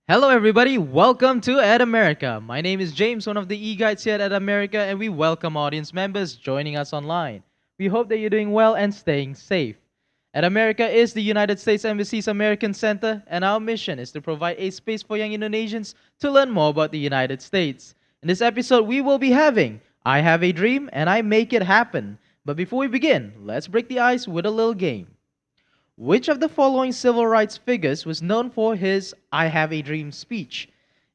Hello, everybody. Welcome to Ed America. My name is James, one of the e-guides here at Ed America, and we welcome audience members joining us online. We hope that you're doing well and staying safe. Ed America is the United States Embassy's American Center, and our mission is to provide a space for young Indonesians to learn more about the United States. In this episode, we will be having I Have a Dream and I Make It Happen. But before we begin, let's break the ice with a little game. Which of the following civil rights figures was known for his I Have a Dream speech?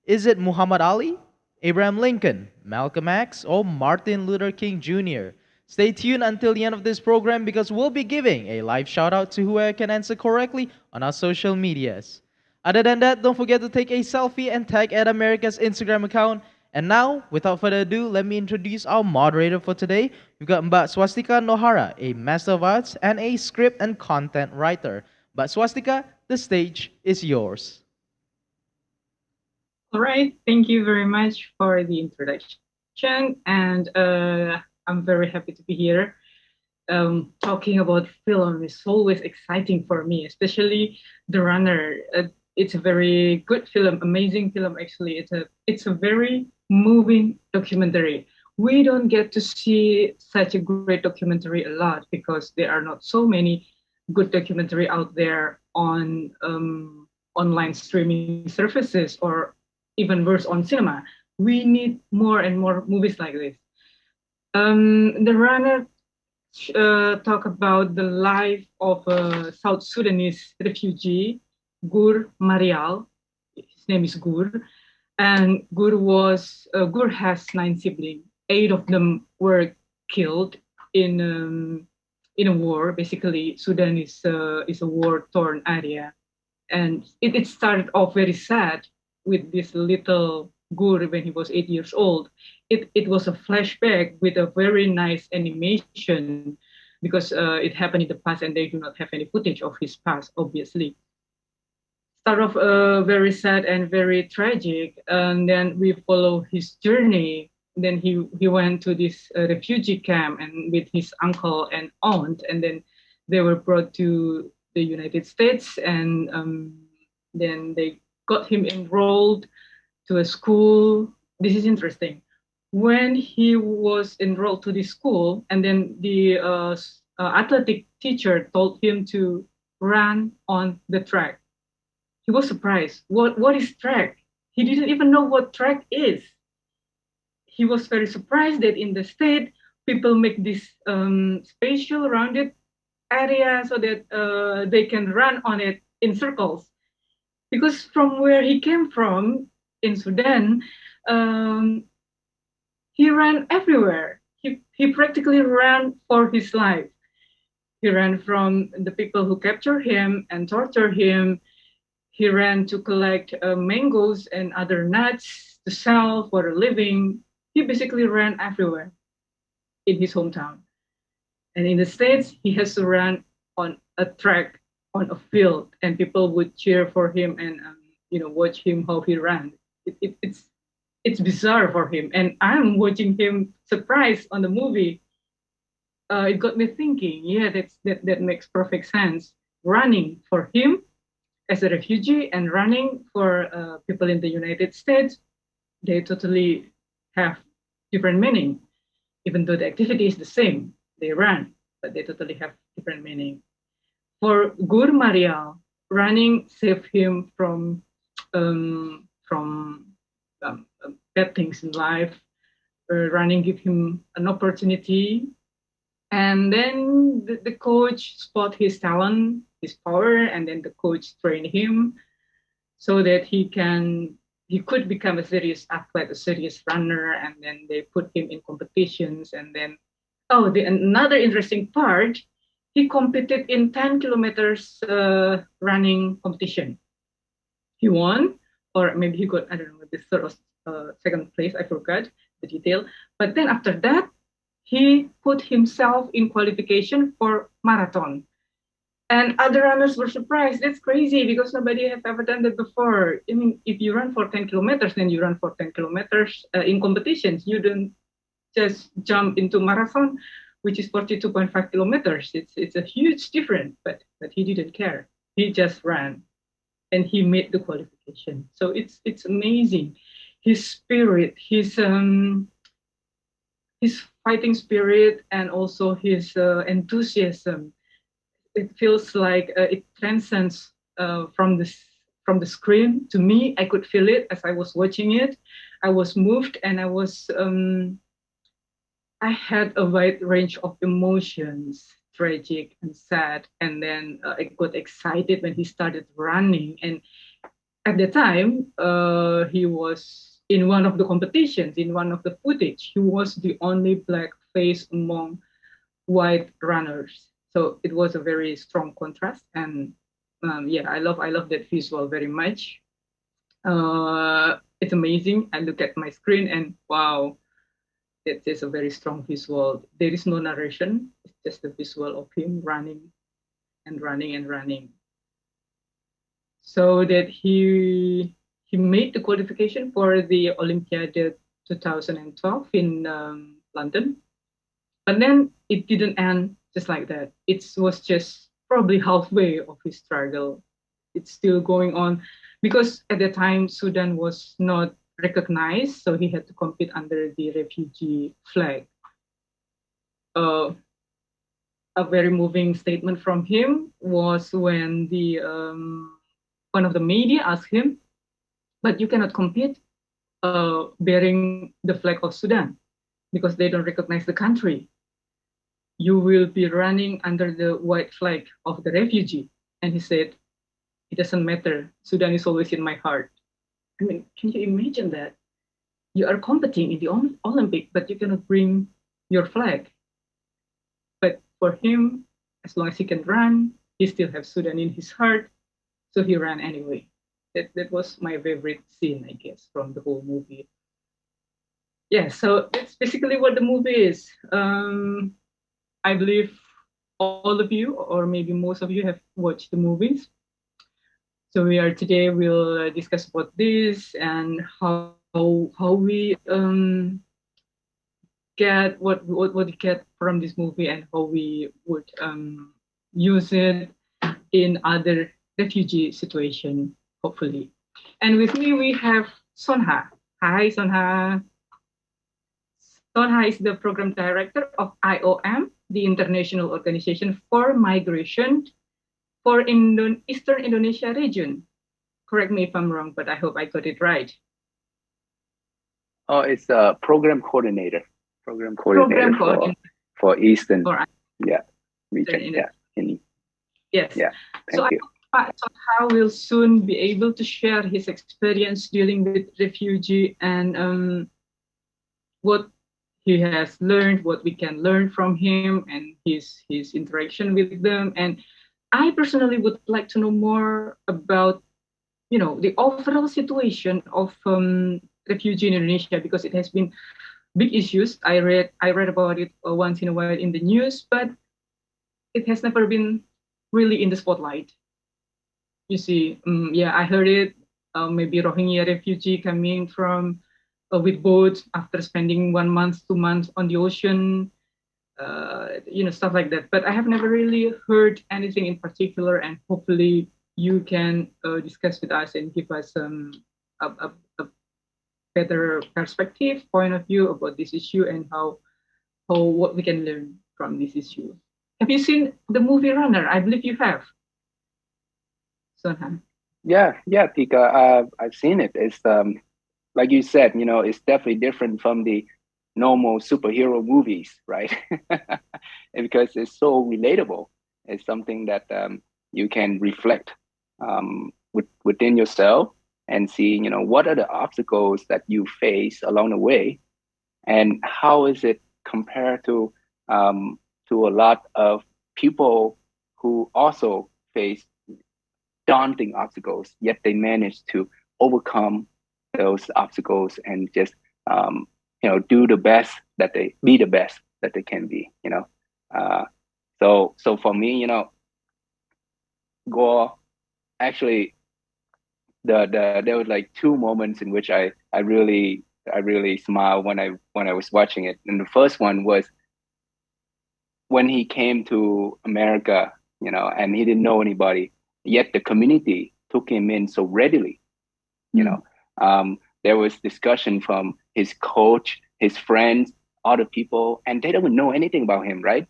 Is it Muhammad Ali, Abraham Lincoln, Malcolm X, or Martin Luther King Jr.? Stay tuned until the end of this program because we'll be giving a live shout out to whoever can answer correctly on our social medias. Other than that, don't forget to take a selfie and tag at America's Instagram account. And now, without further ado, let me introduce our moderator for today. We've got Mbak Swastika Nohara, a Master of Arts and a script and content writer. Mbak Swastika, the stage is yours. All right, thank you very much for the introduction, and I'm very happy to be here. Talking about film is always exciting for me, especially The Runner. It's a very good film, amazing film. Actually, it's a very moving documentary. We don't get to see such a great documentary a lot because there are not so many good documentary out there on online streaming services or even worse on cinema. We need more and more movies like this. The runner talk about the life of a South Sudanese refugee, Gur Marial. His name is Gur, and Gur has 9 siblings. 8 of them were killed in a war. Basically, Sudan is a war-torn area, and it started off very sad with this little Gur when he was 8 years old. It was a flashback with a very nice animation because it happened in the past and they do not have any footage of his past, obviously. Start off very sad and very tragic, and then we follow his journey. Then he went to this refugee camp and with his uncle and aunt, and then they were brought to the United States, and then they got him enrolled to a school. This is interesting. When he was enrolled to this school, and then the athletic teacher told him to run on the track. He was surprised. What is track? He didn't even know what track is. He was very surprised that in the state, people make this spatial rounded area so that they can run on it in circles. Because from where he came from in Sudan, he ran everywhere. He practically ran for his life. He ran from the people who capture him and torture him. He ran to collect mangoes and other nuts to sell for a living. He basically ran everywhere in his hometown. And in the States, he has to run on a track, on a field, and people would cheer for him and watch him how he ran. It's bizarre for him, and I'm watching him surprised on the movie. It got me thinking. Yeah, that makes perfect sense. Running for him as a refugee and running for people in the United States, they totally have different meaning. Even though the activity is the same, they run, but they totally have different meaning. For Gur Marial, running saved him from bad things in life. Running gave him an opportunity, and then the coach spot his talent, his power, and then the coach trained him so that he could become a serious athlete, a serious runner, and then they put him in competitions. And then, another interesting part, he competed in 10 kilometers running competition. He won, or maybe he got, I don't know, maybe third or second place, I forgot the detail. But then after that, he put himself in qualification for marathon. And other runners were surprised. That's crazy because nobody has ever done that before. I mean, if you run for 10 kilometers, then you run for 10 kilometers in competitions. You don't just jump into marathon, which is 42.5 kilometers. It's a huge difference, but he didn't care. He just ran and he made the qualification. qualification. So it's amazing. His spirit, his fighting spirit, and also his enthusiasm. It feels like it transcends from the screen to me. I could feel it as I was watching it. I was moved, and I had a wide range of emotions, tragic and sad. And then I got excited when he started running. And at the time, he was in one of the competitions, in one of the footage. He was the only black face among white runners. So it was a very strong contrast. And yeah, I love that visual very much. It's amazing. I look at my screen and wow, it is a very strong visual. There is no narration. It's just the visual of him running and running and running. So that he made the qualification for the Olympiad 2012 in London. But then it didn't end just like that. It was just probably halfway of his struggle. It's still going on because at the time Sudan was not recognized, so he had to compete under the refugee flag. Uh, a very moving statement from him was when the one of the media asked him, "But you cannot compete bearing the flag of Sudan because they don't recognize the country. You will be running under the white flag of the refugee." And he said, "It doesn't matter. Sudan is always in my heart." I mean, can you imagine that? You are competing in the Olympic, but you cannot bring your flag. But for him, as long as he can run, he still has Sudan in his heart. So he ran anyway. That was my favorite scene, I guess, from the whole movie. Yeah, so that's basically what the movie is. I believe all of you, or maybe most of you, have watched the movies. So we are today. We'll discuss about this and how we get what we get from this movie and how we would use it in other refugee situation, hopefully. And with me we have Sonha. Hi, Sonha. Sonha is the program director of IOM, the International Organization for Migration for Eastern Indonesia region. Correct me if I'm wrong, but I hope I got it right. Oh, it's a program coordinator Program coordinator for Eastern, for yeah, Eastern region. Yeah, Indonesia. in, Yes. yeah. So Thank I you. hope Pak Sonha will soon be able to share his experience dealing with refugee and what he has learned, what we can learn from him, and his interaction with them. And I personally would like to know more about the overall situation of refugee in Indonesia because it has been big issues. I read about it once in a while in the news, but it has never been really in the spotlight. You see, yeah, I heard it. Maybe Rohingya refugee coming from with boats after spending 1 month, 2 months on the ocean, stuff like that. But I have never really heard anything in particular, and hopefully you can discuss with us and give us a better perspective, point of view about this issue and how what we can learn from this issue. Have you seen the movie Runner? I believe you have, Sonhan. Yeah, Tika. I've seen it. It's like you said, it's definitely different from the normal superhero movies, right? And because it's so relatable. It's something that you can reflect within yourself and see, what are the obstacles that you face along the way, and how is it compared to a lot of people who also face daunting obstacles, yet they manage to overcome those obstacles and just do the best that they be the best that they can be. Uh, so for me, Gore actually there were like two moments in which I really smiled when I was watching it. And the first one was when he came to America, and he didn't know anybody, yet the community took him in so readily. You Mm. know, there was discussion from his coach, his friends, other people, and they don't know anything about him, right?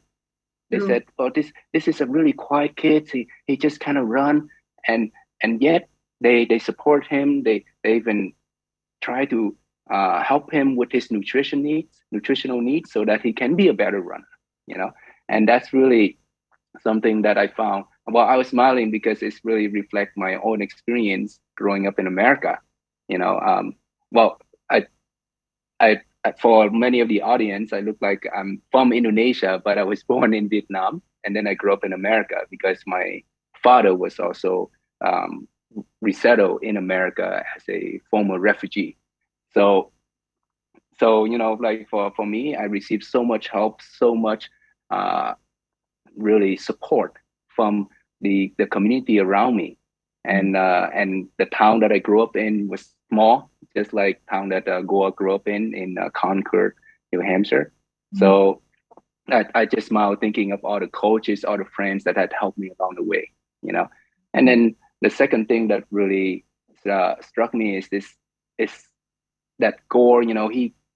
They True. said, "Oh, this is a really quiet kid. He just kind of run," and yet they support him. They even try to help him with his nutritional needs, so that he can be a better runner. You know, and that's really something that I found. Well, I was smiling because it's really reflect my own experience growing up in America. You know, well, I I for many of the audience, I look like I'm from Indonesia, but I was born in Vietnam, and then I grew up in America because my father was also um, resettled in America as a former refugee. So, like for me, I received so much help, so much uh, really support from the community around me, Mm. and the town that I grew up in was small, just like town that Goa grew up in Concord, New Hampshire. Mm. So I just smile thinking of all the coaches, all the friends that had helped me along the way, you know. And then the second thing that really struck me is that Gore,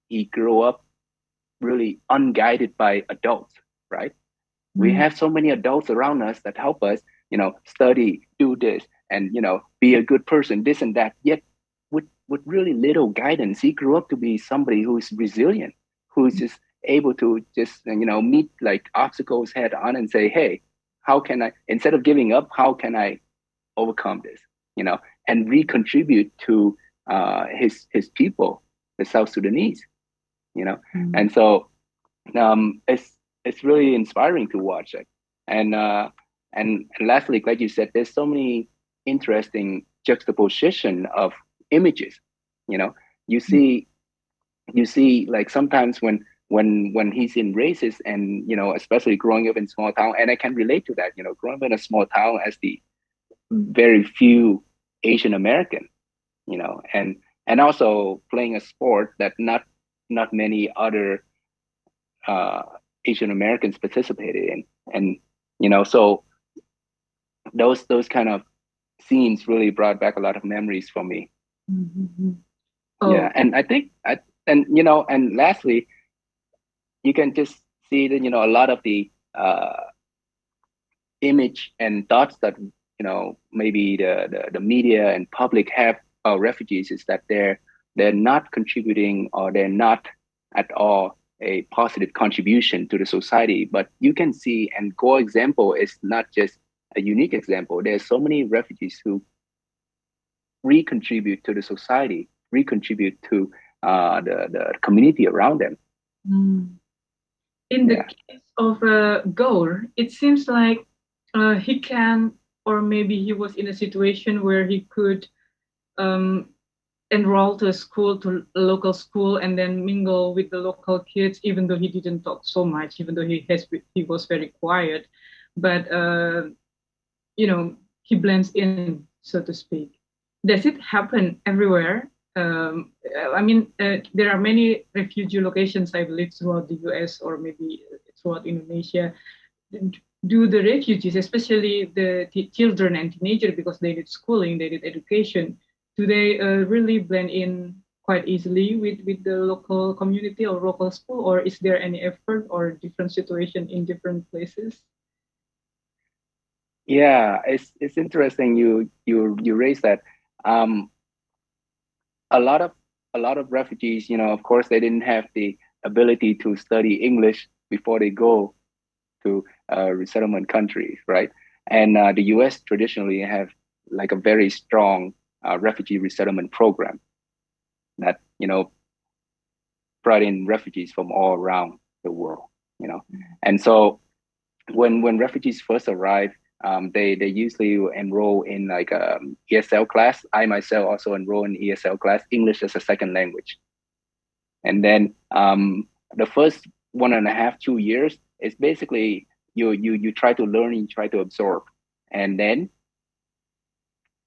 he grew up really unguided by adults, right? We Mm. have so many adults around us that help us, study, do this, and be a good person, this and that. Yet, with really little guidance, he grew up to be somebody who's resilient, who's just able to just meet like obstacles head on and say, hey, how can I, instead of giving up, how can I overcome this, you know, and recontribute to his people, the South Sudanese, you know, Mm. and so it's really inspiring to watch it. And and lastly, like you said, there's so many interesting juxtaposition of images. You know, you see you see like sometimes when he's in races, and especially growing up in small town, and I can relate to that. Growing up in a small town as the very few Asian American, and also playing a sport that not many other uh, Asian Americans participated in, and so those kind of scenes really brought back a lot of memories for me. Mm. Yeah, Oh. and I think and lastly, you can just see that a lot of the image and thoughts that maybe the media and public have about refugees is that they're not contributing, or they're not at all a positive contribution to the society. But you can see, and Go example is not just a unique example. There's so many refugees who recontribute to the society, recontribute to the community around them. Mm. In the Yeah. case of Gaur, it seems like he can, or maybe he was in a situation where he could um, enroll to a school, to a local school, and then mingle with the local kids, even though he didn't talk so much, even though he was very quiet, but he blends in, so to speak. Does it happen everywhere? I mean, there are many refugee locations, I believe, throughout the US or maybe throughout Indonesia. Do the refugees, especially the children and teenagers, because they need schooling, they need education, do they really blend in quite easily with the local community or local school, or is there any effort or different situation in different places? Yeah, it's interesting you raised that. Um, a lot of refugees, of course, they didn't have the ability to study English before they go to resettlement countries, right? And the U.S. traditionally have like a very strong refugee resettlement program that brought in refugees from all around the world, and so when refugees first arrive, they usually enroll in like ESL class. I myself also enroll in ESL class, English as a second language. And then the first 1.5, 2 years is basically you try to learn, you try to absorb, and then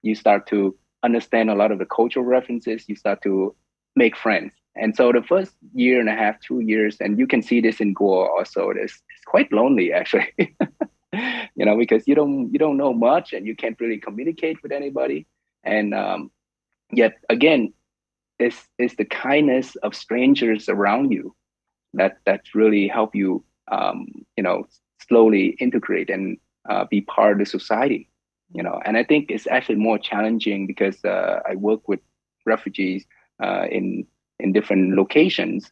you start to understand a lot of the cultural references. You start to make friends. And so the first 1.5 years, 2 years, and you can see this in Goa also, it's quite lonely actually. Because you don't know much, and you can't really communicate with anybody. And Yet again, it's the kindness of strangers around you that really help you, you know, slowly integrate and be part of the society. You know, and I think it's actually more challenging because I work with refugees in different locations,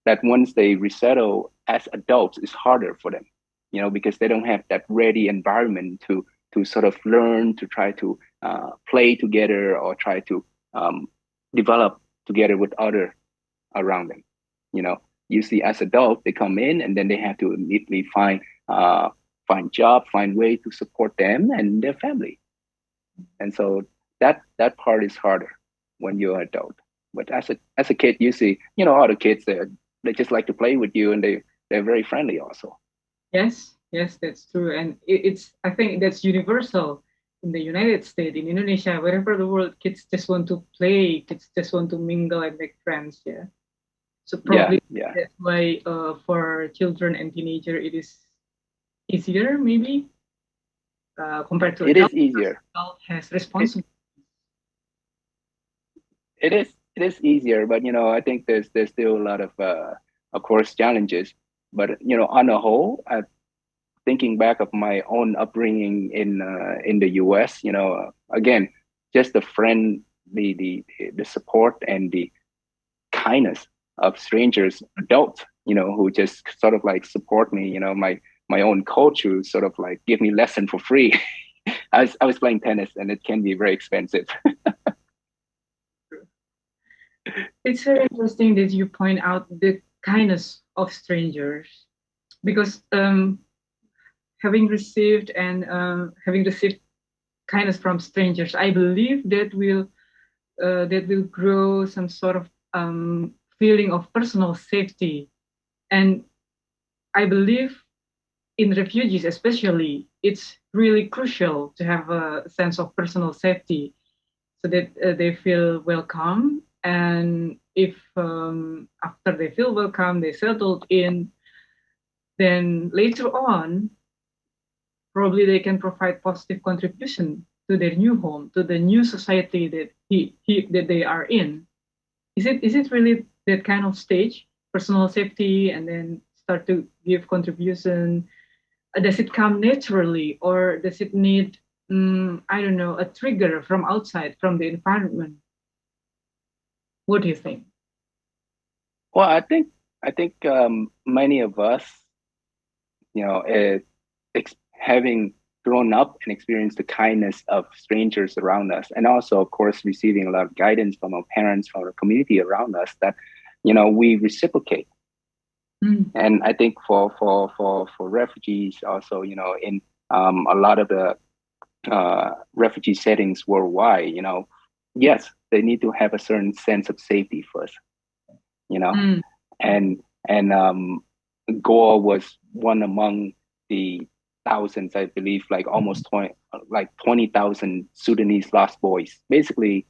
that once they resettle as adults, it's harder for them, you know, because they don't have that ready environment to sort of learn, to try to play together, or try to um, develop together with other around them. You know, usually as adults, they come in and then they have to immediately find job, find way to support them and their family. And so that part is harder when you're an adult. But as a kid, you see, you know, all the kids, they just like to play with you, and they're very friendly also. Yes, yes, that's true. And it's, I think that's universal in the United States, in Indonesia, wherever the world, kids just want to play, kids just want to mingle and make friends. Yeah. So Yeah, probably yeah. that's why for children and teenager it is easier maybe compared to It adult, is because easier. adult has It, responsibility. it is easier, but you know, I think there's still a lot of course, challenges. But you know, on the whole, thinking back of my own upbringing in the U.S., you know, again, just the friend, the support and the kindness of strangers, adults, you know, who just sort of like support me. You know, my own coach who sort of like give me lesson for free. I was playing tennis, and it can be very expensive. It's very interesting that you point out the kindness of strangers, because having received kindness from strangers, I believe that will grow some sort of feeling of personal safety. And I believe in refugees, especially, it's really crucial to have a sense of personal safety so that they feel welcome. And if after they feel welcome, they settled in, then later on, probably they can provide positive contribution to their new home, to the new society that that they are in. Is it really that kind of stage, personal safety, and then start to give contribution? Does it come naturally, or does it need, I don't know, a trigger from outside, from the environment? What do you think? Well, I think many of us, you know, having grown up and experienced the kindness of strangers around us, and also, of course, receiving a lot of guidance from our parents, from our community around us, that you know, we reciprocate. Mm, And I think for refugees also, you know, in a lot of the refugee settings worldwide, you know, yes, they need to have a certain sense of safety first, you know, mm, and Gore was one among the thousands, I believe, like almost 20,000 Sudanese lost boys. Basically,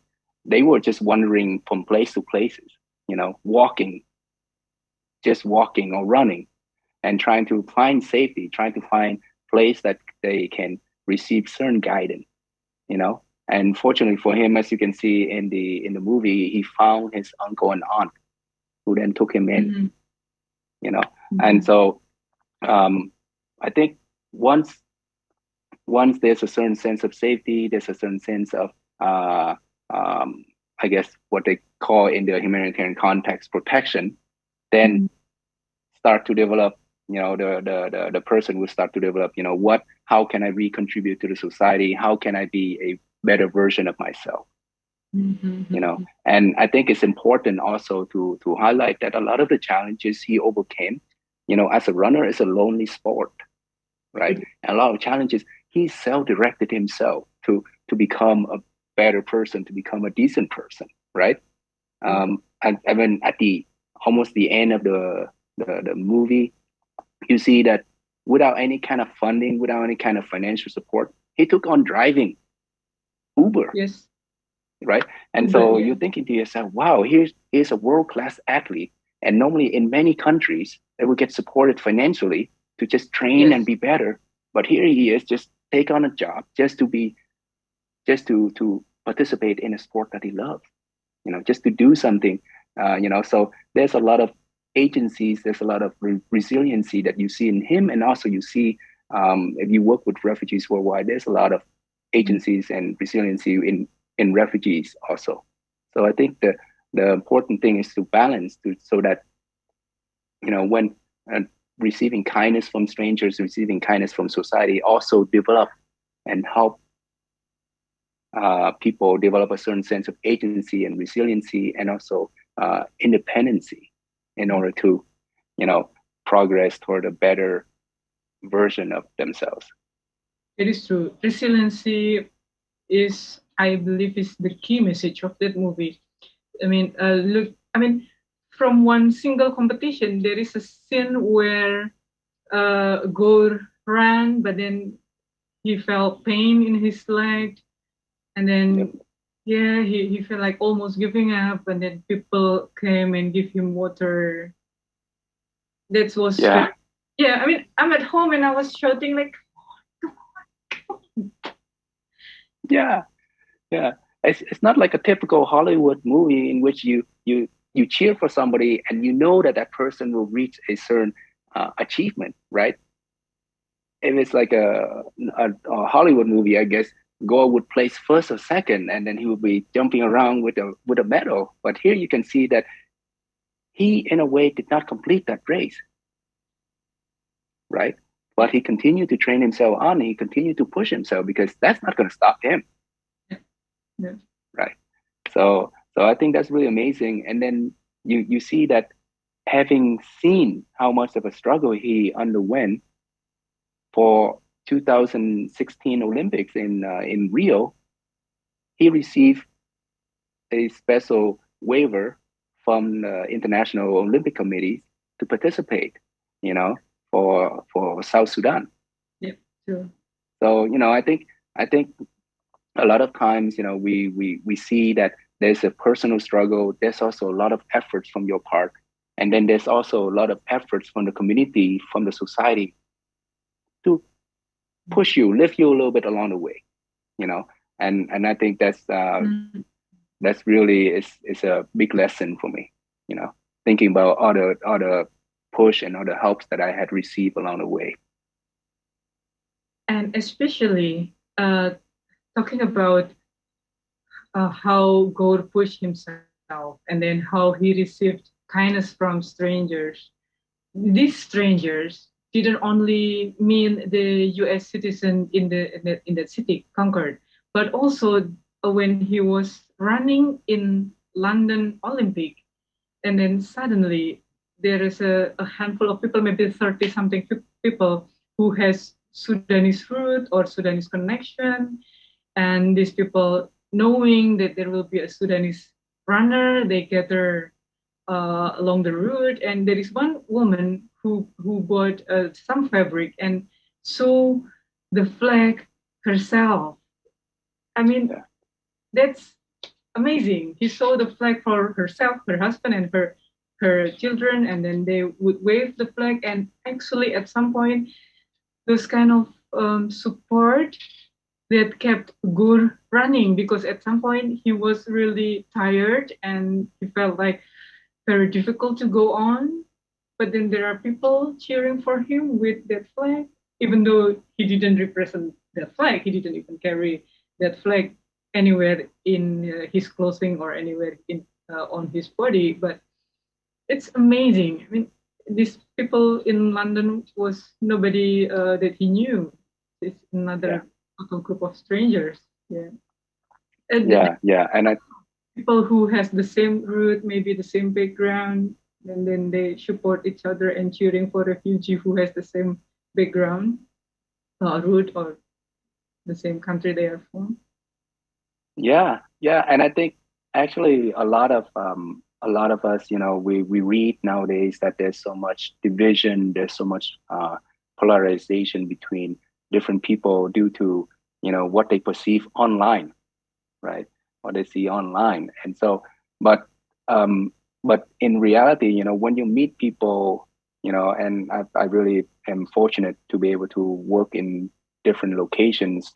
they were just wandering from place to places, you know, just walking or running, and trying to find safety, trying to find place that they can receive certain guidance, you know. And fortunately for him, as you can see in the movie, he found his uncle and aunt who then took him in, mm, you know. And mm, so I think once once there's a certain sense of safety, there's a certain sense of uh, um, I guess what they call in the humanitarian context protection, then mm, start to develop, you know, the person will start to develop, you know, what, how can I recontribute to the society, how can I be a better version of myself, mm, mm, you know. mm, And I think it's important also to highlight that a lot of the challenges he overcame, you know, as a runner, is a lonely sport, right? mm. And a lot of challenges, he self-directed himself to become a better person, to become a decent person, right? And I mean, at the almost the end of the movie, you see that without any kind of funding, without any kind of financial support, he took on driving Uber, Yes, right? And Uber, so yeah. you're thinking to yourself, wow, here's a world-class athlete. And normally in many countries, they would get supported financially to just train and Yes. be better. But here he is, just take on a job just to participate in a sport that he loves, just to do something. So there's a lot of agencies, there's a lot of resiliency that you see in him, and also you see, if you work with refugees worldwide, there's a lot of agencies and resiliency in refugees also. So I think the important thing is to balance, so that when uh, receiving kindness from strangers, receiving kindness from society, also develop and help people develop a certain sense of agency and resiliency, and also independency, in order to, progress toward a better version of themselves. It is true. Resiliency is, I believe, is the key message of that movie. Look, from one single competition, there is a scene where Gore ran, but then he felt pain in his leg, and then Yep. yeah, he felt like almost giving up, and then people came and give him water. That was Yeah, yeah. I'm at home and I was shouting like, yeah, yeah. It's not like a typical Hollywood movie in which you cheer for somebody and you know that that person will reach a certain achievement, right? If it's like a Hollywood movie, I guess Gore would place first or second, and then he would be jumping around with a medal. But here you can see that he, in a way, did not complete that race, right? But he continued to train himself on. He continued to push himself, because that's not going to stop him, yeah, right? So I think that's really amazing. And then you see that, having seen how much of a struggle he underwent for 2016 Olympics in Rio, he received a special waiver from the International Olympic Committee to participate, you know, for South Sudan. yeah, true. So, I think a lot of times, we see that there's a personal struggle. There's also a lot of efforts from your part, and then there's also a lot of efforts from the community, from the society, to push you, lift you a little bit along the way, you know. And I think Mm. that's really is a big lesson for me, thinking about all the push and all the helps that I had received along the way. And especially talking about how Gore pushed himself, and then how he received kindness from strangers. These strangers didn't only mean the U.S. citizen in that city, Concord, but also when he was running in London Olympic, and then suddenly there is a handful of people, maybe 30 something people who has Sudanese root or Sudanese connection, and these people knowing that there will be a Sudanese runner, they gather along the route, and there is one woman who bought some fabric and sew the flag herself. I mean, Yeah, that's amazing. He saw the flag for herself, her husband, and her children, and then they would wave the flag. And actually, at some point, those kind of support that kept Gur running, because at some point he was really tired and he felt like very difficult to go on. But then there are people cheering for him with that flag, even though he didn't represent that flag. He didn't even carry that flag anywhere in his clothing or anywhere in on his body. But it's amazing. I mean, these people in London was nobody that he knew. It's yeah, another total group of strangers. Yeah, and yeah. And I people who has the same root, maybe the same background, and then they support each other and cheering for refugee who has the same background, root, or the same country they are from. Yeah, and I think actually a lot of us, we read nowadays that there's so much division, there's so much polarization between different people due to, what they perceive online, right? What they see online. And so, but but in reality, when you meet people, and I really am fortunate to be able to work in different locations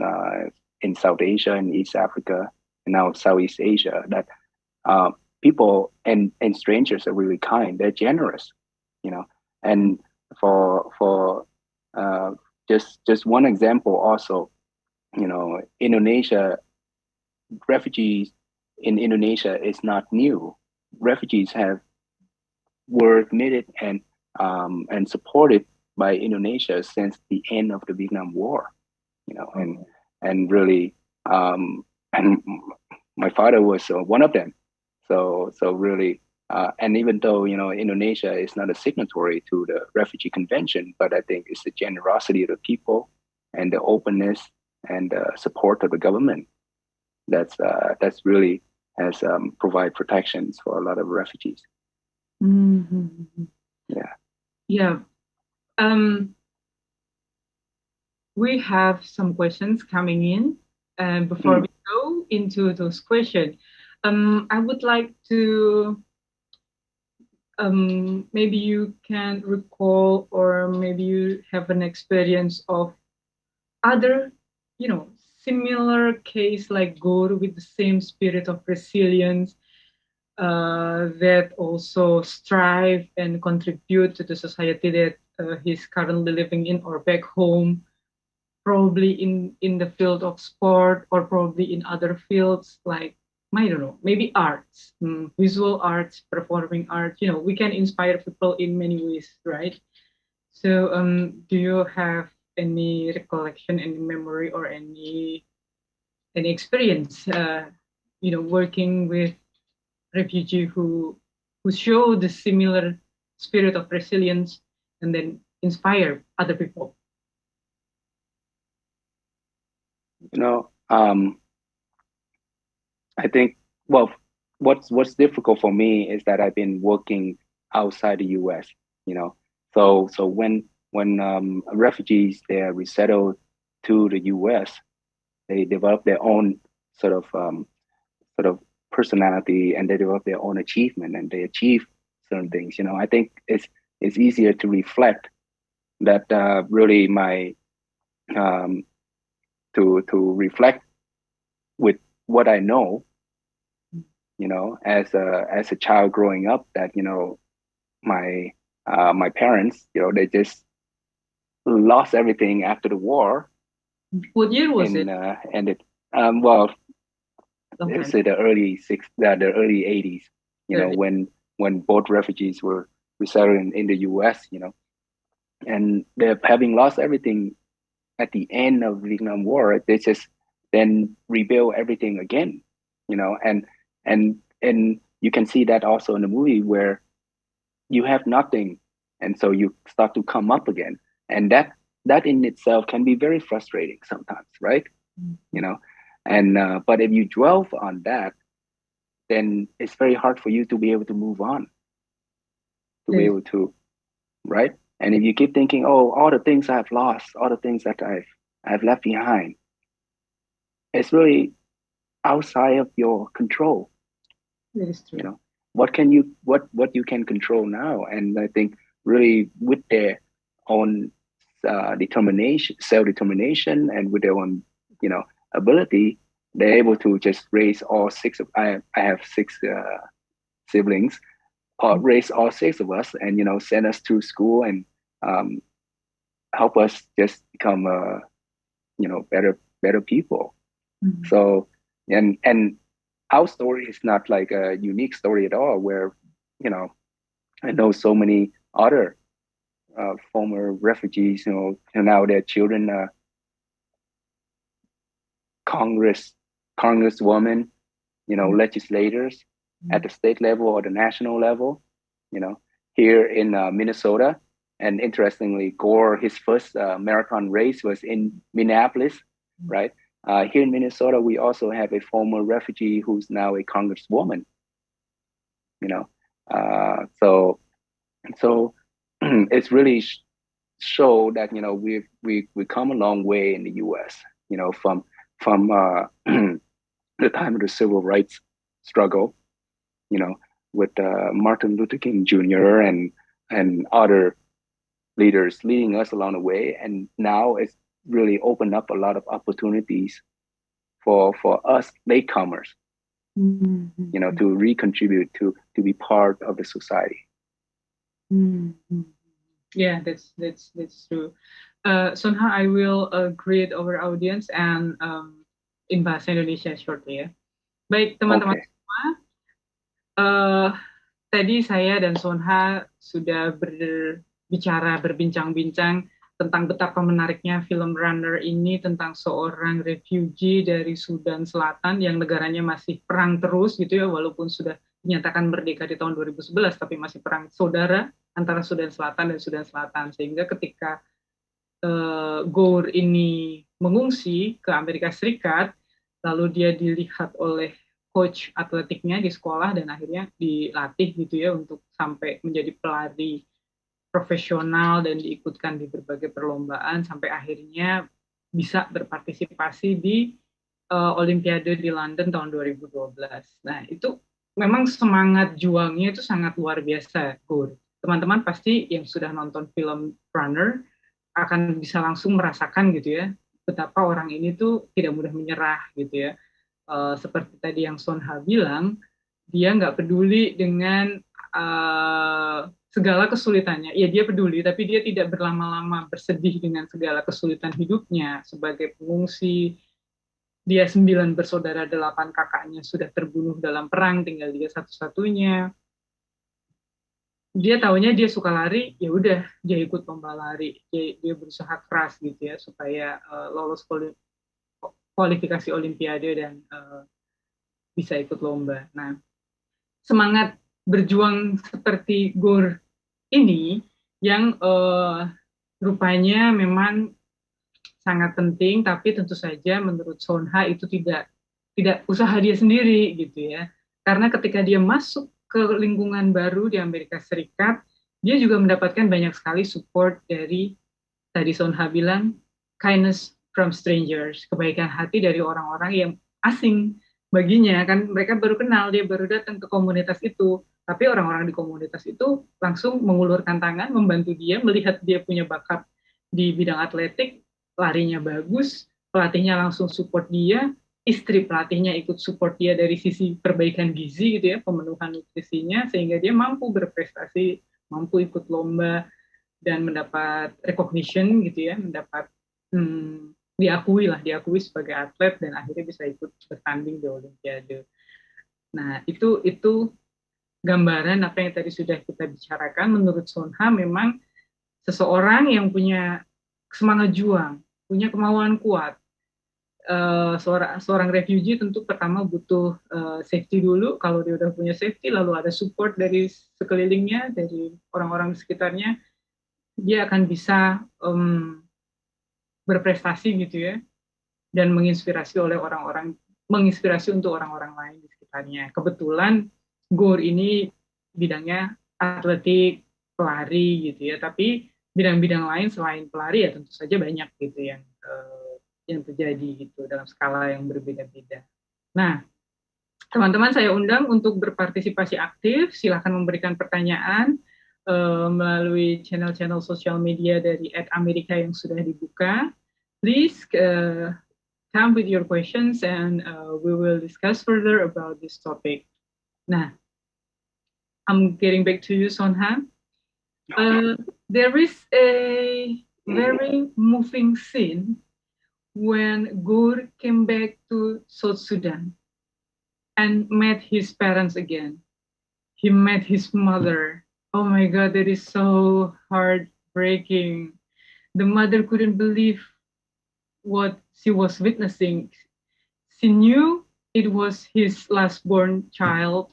in South Asia and East Africa. in now Southeast Asia, that uh, people and strangers are really kind. They're generous, you know. And for uh, just one example, also, Indonesia, refugees in Indonesia is not new. Refugees have were admitted and supported by Indonesia since the end of the Vietnam War, Oh. and really, and my father was one of them. So really, and even though Indonesia is not a signatory to the Refugee Convention, but I think it's the generosity of the people and the openness and support of the government that's really has provide protections for a lot of refugees. Mhm. Yeah. Yeah. Um, we have some questions coming in. And before Mm, we go into those questions, I would like to maybe you can recall or maybe you have an experience of other, similar case like Gore with the same spirit of resilience that also strive and contribute to the society that he's currently living in or back home, probably in the field of sport or probably in other fields like I don't know, maybe arts, visual arts, performing arts. We can inspire people in many ways, right? So, do you have any recollection, any memory, or any experience, working with refugee who show the similar spirit of resilience and then inspire other people? you know, I think, well, what's difficult for me is that I've been working outside the U.S. You know, so when refugees they are resettled to the U.S., they develop their own sort of sort of personality, and they develop their own achievement, and they achieve certain things. I think it's easier to reflect that really my um, to reflect with what I know, as a child growing up, that my my parents, they just lost everything after the war, What year was in it? and it well, Long it's time. the the early 80s, Early. when both refugees were resettled in the US, and they're having lost everything at the end of the Vietnam War. They just then rebuild everything again, and you can see that also in the movie, where you have nothing, and so you start to come up again, and that in itself can be very frustrating sometimes, right? you Mhm. know and but if you dwell on that, then it's very hard for you to be able to move on, to be Yes. able to, right? And if you keep thinking, oh, all the things I've lost, all the things that I've left behind, it's really outside of your control. That is you true. know what you can control now. And I think really with their own determination, self-determination, and with their own ability, they're able to just raise all six of I have six siblings, raise all six of us, and send us to school, and um, help us just become better people. Mhm. So, and our story is not like a unique story at all, where you know I know so many other former refugees, and now their children are congress congresswomen, legislators at Mhm. the state level or the national level, you know here in Minnesota. And interestingly, Gore, his first marathon race was in Minneapolis, right? Here in Minnesota, we also have a former refugee who's now a congresswoman. you know so it's really show that we come a long way in the US, from the time of the civil rights struggle, you know with Martin Luther King Jr. and other leaders leading us along the way. And now it's really opened up a lot of opportunities for us latecomers, Mm-hmm. to recontribute to be part of the society. Mm-hmm. Yeah, that's true. Sonha, I will greet our audience and in bahasa Indonesia shortly ya. Baik teman-teman Okay. semua, eh tadi saya dan Sonha sudah berbincang-bincang tentang betapa menariknya film Runner ini tentang seorang refugee dari Sudan Selatan yang negaranya masih perang terus gitu ya, walaupun sudah dinyatakan merdeka di tahun 2011 tapi masih perang saudara antara Sudan Selatan dan Sudan Selatan, sehingga ketika Gore ini mengungsi ke Amerika Serikat, lalu dia dilihat oleh coach atletiknya di sekolah dan akhirnya dilatih gitu ya untuk sampai menjadi pelari profesional dan diikutkan di berbagai perlombaan sampai akhirnya bisa berpartisipasi di Olimpiade di London tahun 2012. Nah, itu memang semangat juangnya itu sangat luar biasa, Gur. Teman-teman pasti yang sudah nonton film Runner akan bisa langsung merasakan gitu ya, betapa orang ini tuh tidak mudah menyerah gitu ya. Seperti tadi yang Sonha bilang, dia nggak peduli dengan segala kesulitannya. Ya dia peduli, tapi dia tidak berlama-lama bersedih dengan segala kesulitan hidupnya. Sebagai pengungsi, dia 9 bersaudara, 8 kakaknya sudah terbunuh dalam perang, tinggal dia satu-satunya. Dia taunya dia suka lari, ya udah dia ikut lomba lari. Dia berusaha keras gitu ya supaya lolos kualifikasi Olimpiade dan bisa ikut lomba. Nah, semangat berjuang seperti Gore ini yang rupanya memang sangat penting, tapi tentu saja menurut Sonha itu tidak usaha dia sendiri gitu ya. Karena ketika dia masuk ke lingkungan baru di Amerika Serikat, dia juga mendapatkan banyak sekali support dari, tadi Sonha bilang, kindness from strangers, kebaikan hati dari orang-orang yang asing baginya, kan mereka baru kenal, dia baru datang ke komunitas itu, tapi orang-orang di komunitas itu langsung mengulurkan tangan, membantu dia, melihat dia punya bakat di bidang atletik, larinya bagus, pelatihnya langsung support dia, istri pelatihnya ikut support dia dari sisi perbaikan gizi gitu ya, pemenuhan nutrisinya, sehingga dia mampu berprestasi, mampu ikut lomba dan mendapat recognition gitu ya, mendapat diakui sebagai atlet dan akhirnya bisa ikut bertanding di Olimpiade. Nah itu gambaran apa yang tadi sudah kita bicarakan. Menurut Sonha memang seseorang yang punya semangat juang, punya kemauan kuat. Seorang refugee tentu pertama butuh safety dulu. Kalau dia udah punya safety, lalu ada support dari sekelilingnya, dari orang-orang di sekitarnya, dia akan bisa berprestasi gitu ya, dan menginspirasi untuk orang-orang lain di sekitarnya. Kebetulan Gore ini bidangnya atletik, pelari gitu ya, tapi bidang-bidang lain selain pelari ya tentu saja banyak gitu yang terjadi gitu dalam skala yang berbeda-beda. Nah, teman-teman saya undang untuk berpartisipasi aktif, silahkan memberikan pertanyaan melalui channel-channel sosial media dari @amerika yang sudah dibuka. Please come with your questions and we will discuss further about this topic. Nah, I'm getting back to you, Sonha. There is a very moving scene when Gur came back to South Sudan and met his parents again. He met his mother. Oh my God, that is so heartbreaking. The mother couldn't believe what she was witnessing. She knew it was his last born child,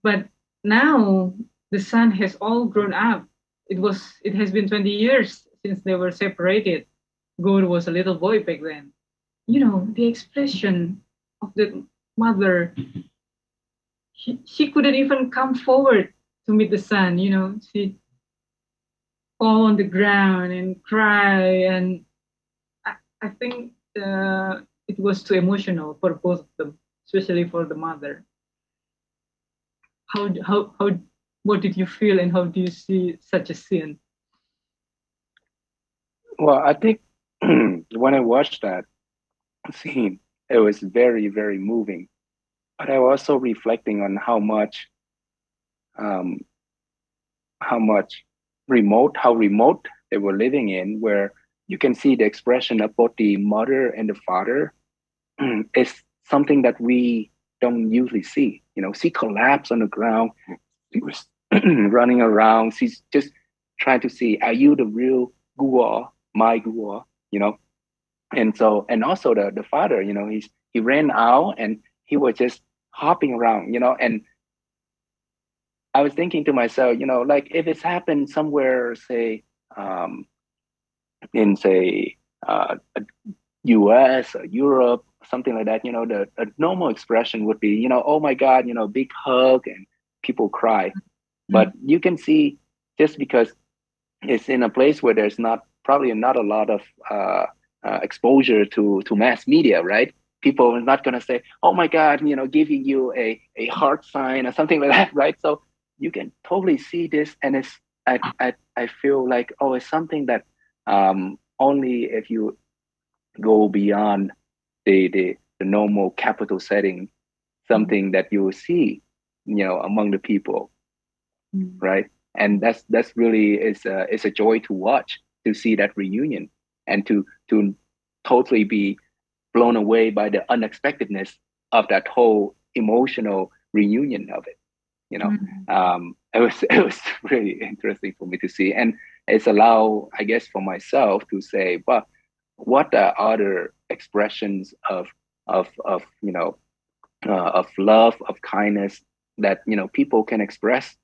but now the son has all grown up. It has been 20 years since they were separated. Gore was a little boy back then. You know, the expression of the mother, she couldn't even come forward to meet the son, you know, she fall on the ground and cry, and I think it was too emotional for both of them, especially for the mother. How what did you feel and how do you see such a scene? Well, I think when I watched that scene, it was very, very moving. But I was also reflecting on um, how much how remote they were living in, where you can see the expression of both the mother and the father is something that we don't usually see. She collapsed on the ground. She was running around. She's just trying to see, are you the real Guo, my Guo? You know, and also the father, he ran out and he was just hopping around, and I was thinking to myself, like if it's happened somewhere, say, um, in say US or Europe, something like that, the normal expression would be, oh my God, big hug and people cry. But Mm. you can see, just because it's in a place where there's probably not a lot of exposure to mass media, right? People are not going to say, "Oh my God," giving you a heart sign or something like that, right? So you can totally see this, and I feel like, oh, it's something that only if you go beyond the normal capital setting, Mm. something that you will see, among the people, Mm. right? And that's really is a joy to watch, to see that reunion, and to totally be blown away by the unexpectedness of that whole emotional reunion of it. You know, Mm. it was really interesting for me to see, and it's allow, I guess, for myself to say, but what are other expressions of of love, of kindness that people can express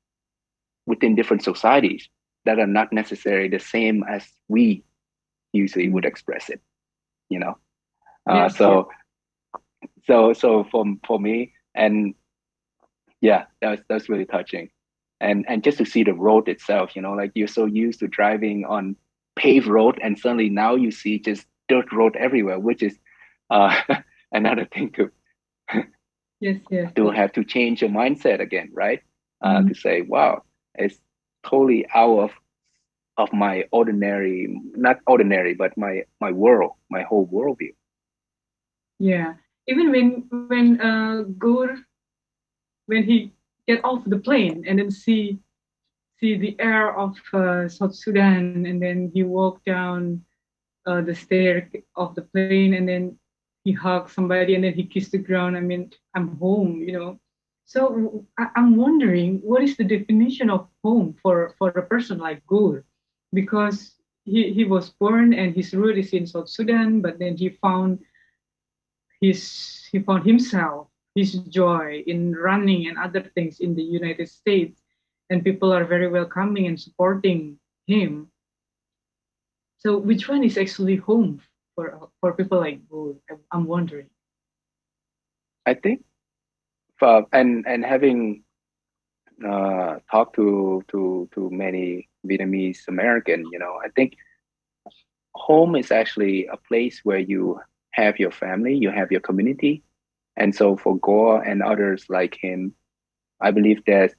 within different societies that are not necessarily the same as we usually would Mm. express it, you know. Uh, Yes, yes. so so for me, and yeah, that's really touching, and just to see the road itself, like you're so used to driving on paved road, and suddenly now you see just dirt road everywhere, which is uh, another thing Yes, yes, to yes. have to change your mindset again, right? Mm. To say, wow, it's totally out of my ordinary, not ordinary, but my world, my whole worldview. Yeah. Even when Gur, when he get off the plane and then see the air of South Sudan, and then he walked down the stair of the plane, and then he hugged somebody, and then he kissed the ground. I mean, I'm home. So I'm wondering, what is the definition of home for a person like Gur? Because he was born and his root is in South Sudan, but then he found himself, his joy in running and other things in the United States, and people are very welcoming and supporting him. So which one is actually home for people like Gold? I'm wondering. I think, and having talked to many Vietnamese American, I think home is actually a place where you have your family, you have your community, and so for Gore and others like him, I believe that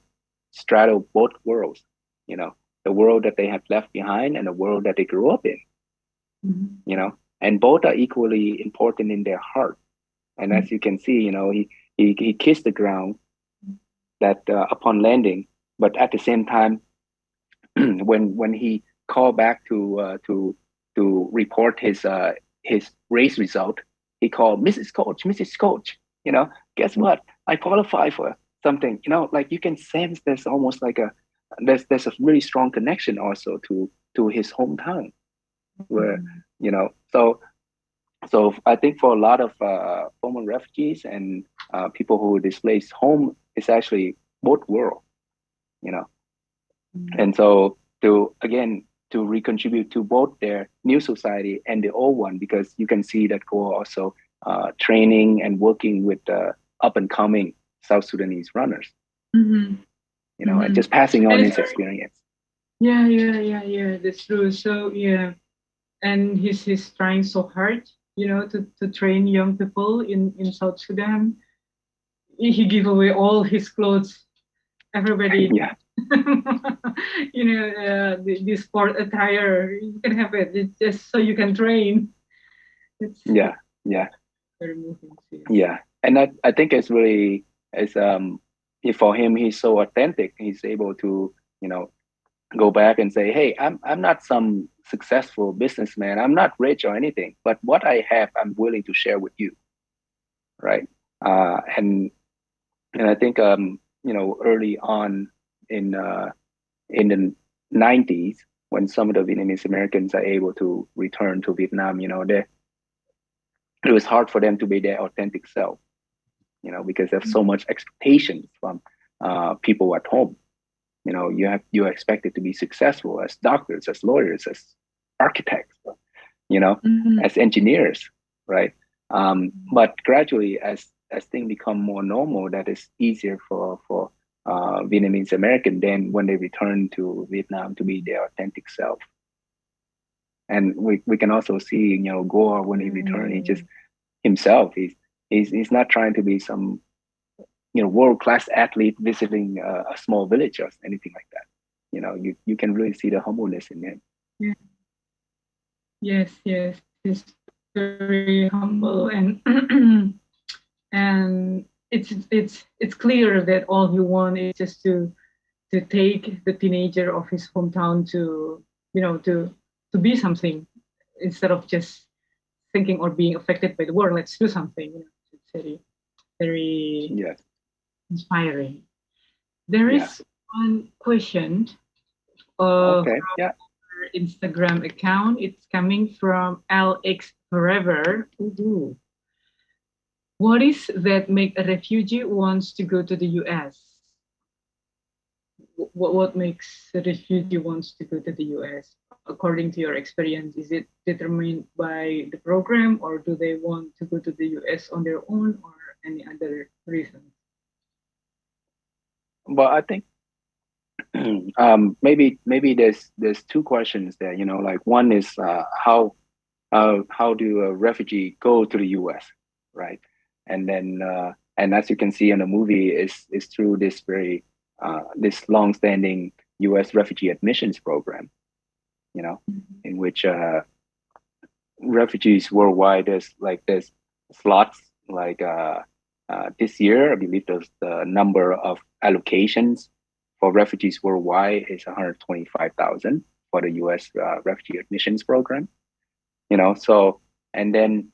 straddle both worlds, the world that they have left behind and the world that they grew up in, Mhm. and both are equally important in their heart. And Mhm. as you can see, he kissed the ground that upon landing, but at the same time, when he called back to report his race result, he called Mrs. Coach, Mrs. Coach. Guess what? I qualify for something. Like you can sense there's a really strong connection also to his hometown, where Mhm. so I think for a lot of former refugees and people who displaced, home is actually both world, you know. Mhm. And so to recontribute to both their new society and the old one, because you can see that Go also training and working with up and coming South Sudanese runners, Mhm. and Mhm. just passing And on it's his experience. yeah, yeah, yeah, yeah. That's true. So yeah, and he's trying so hard, to train young people in South Sudan. He gave away all his clothes. Everybody, Yeah, the sport attire. You can have it. It's just so you can train. It's yeah, yeah. very moving scene. Yeah, and I think it's really it's for him he's so authentic. He's able to you know go back and say, hey, I'm not some successful businessman. I'm not rich or anything, but what I have, I'm willing to share with you, right? Uh, and and I think early on in uh, in the 90s when some of the Vietnamese Americans are able to return to Vietnam, it was hard for them to be their authentic self, because there's so much expectations from people at home. You're expected to be successful as doctors, as lawyers, as architects, you know, Mhm. as engineers, right? But gradually, as things become more normal, that is easier for Vietnamese American then when they return to Vietnam to be their authentic self. And we can also see, Gore when he returned, he just Mm. himself. He's not trying to be some world class athlete visiting a small village or anything like that. You can really see the humbleness in him. Yeah. Yes, yes, he's very humble, and and it's clear that all he wants is just to take the teenager of his hometown to to be something instead of just thinking or being affected by the war. Let's do something. It's very Yes. inspiring. There Yeah. is one question Okay. from Yeah. our Instagram account. It's coming from LX Forever. Ooh. What is that make a refugee wants to go to the US? What makes a refugee wants to go to the US? According to your experience, is it determined by the program, or do they want to go to the US on their own, or any other reason? But I think maybe there's two questions there. Like one is how do a refugee go to the U.S., right? And then and as you can see in the movie, is through this long-standing U.S. refugee admissions program. In which refugees worldwide there's slots like this year I believe there's the number of allocations for refugees worldwide is 125,000 for the US refugee admissions program. So and then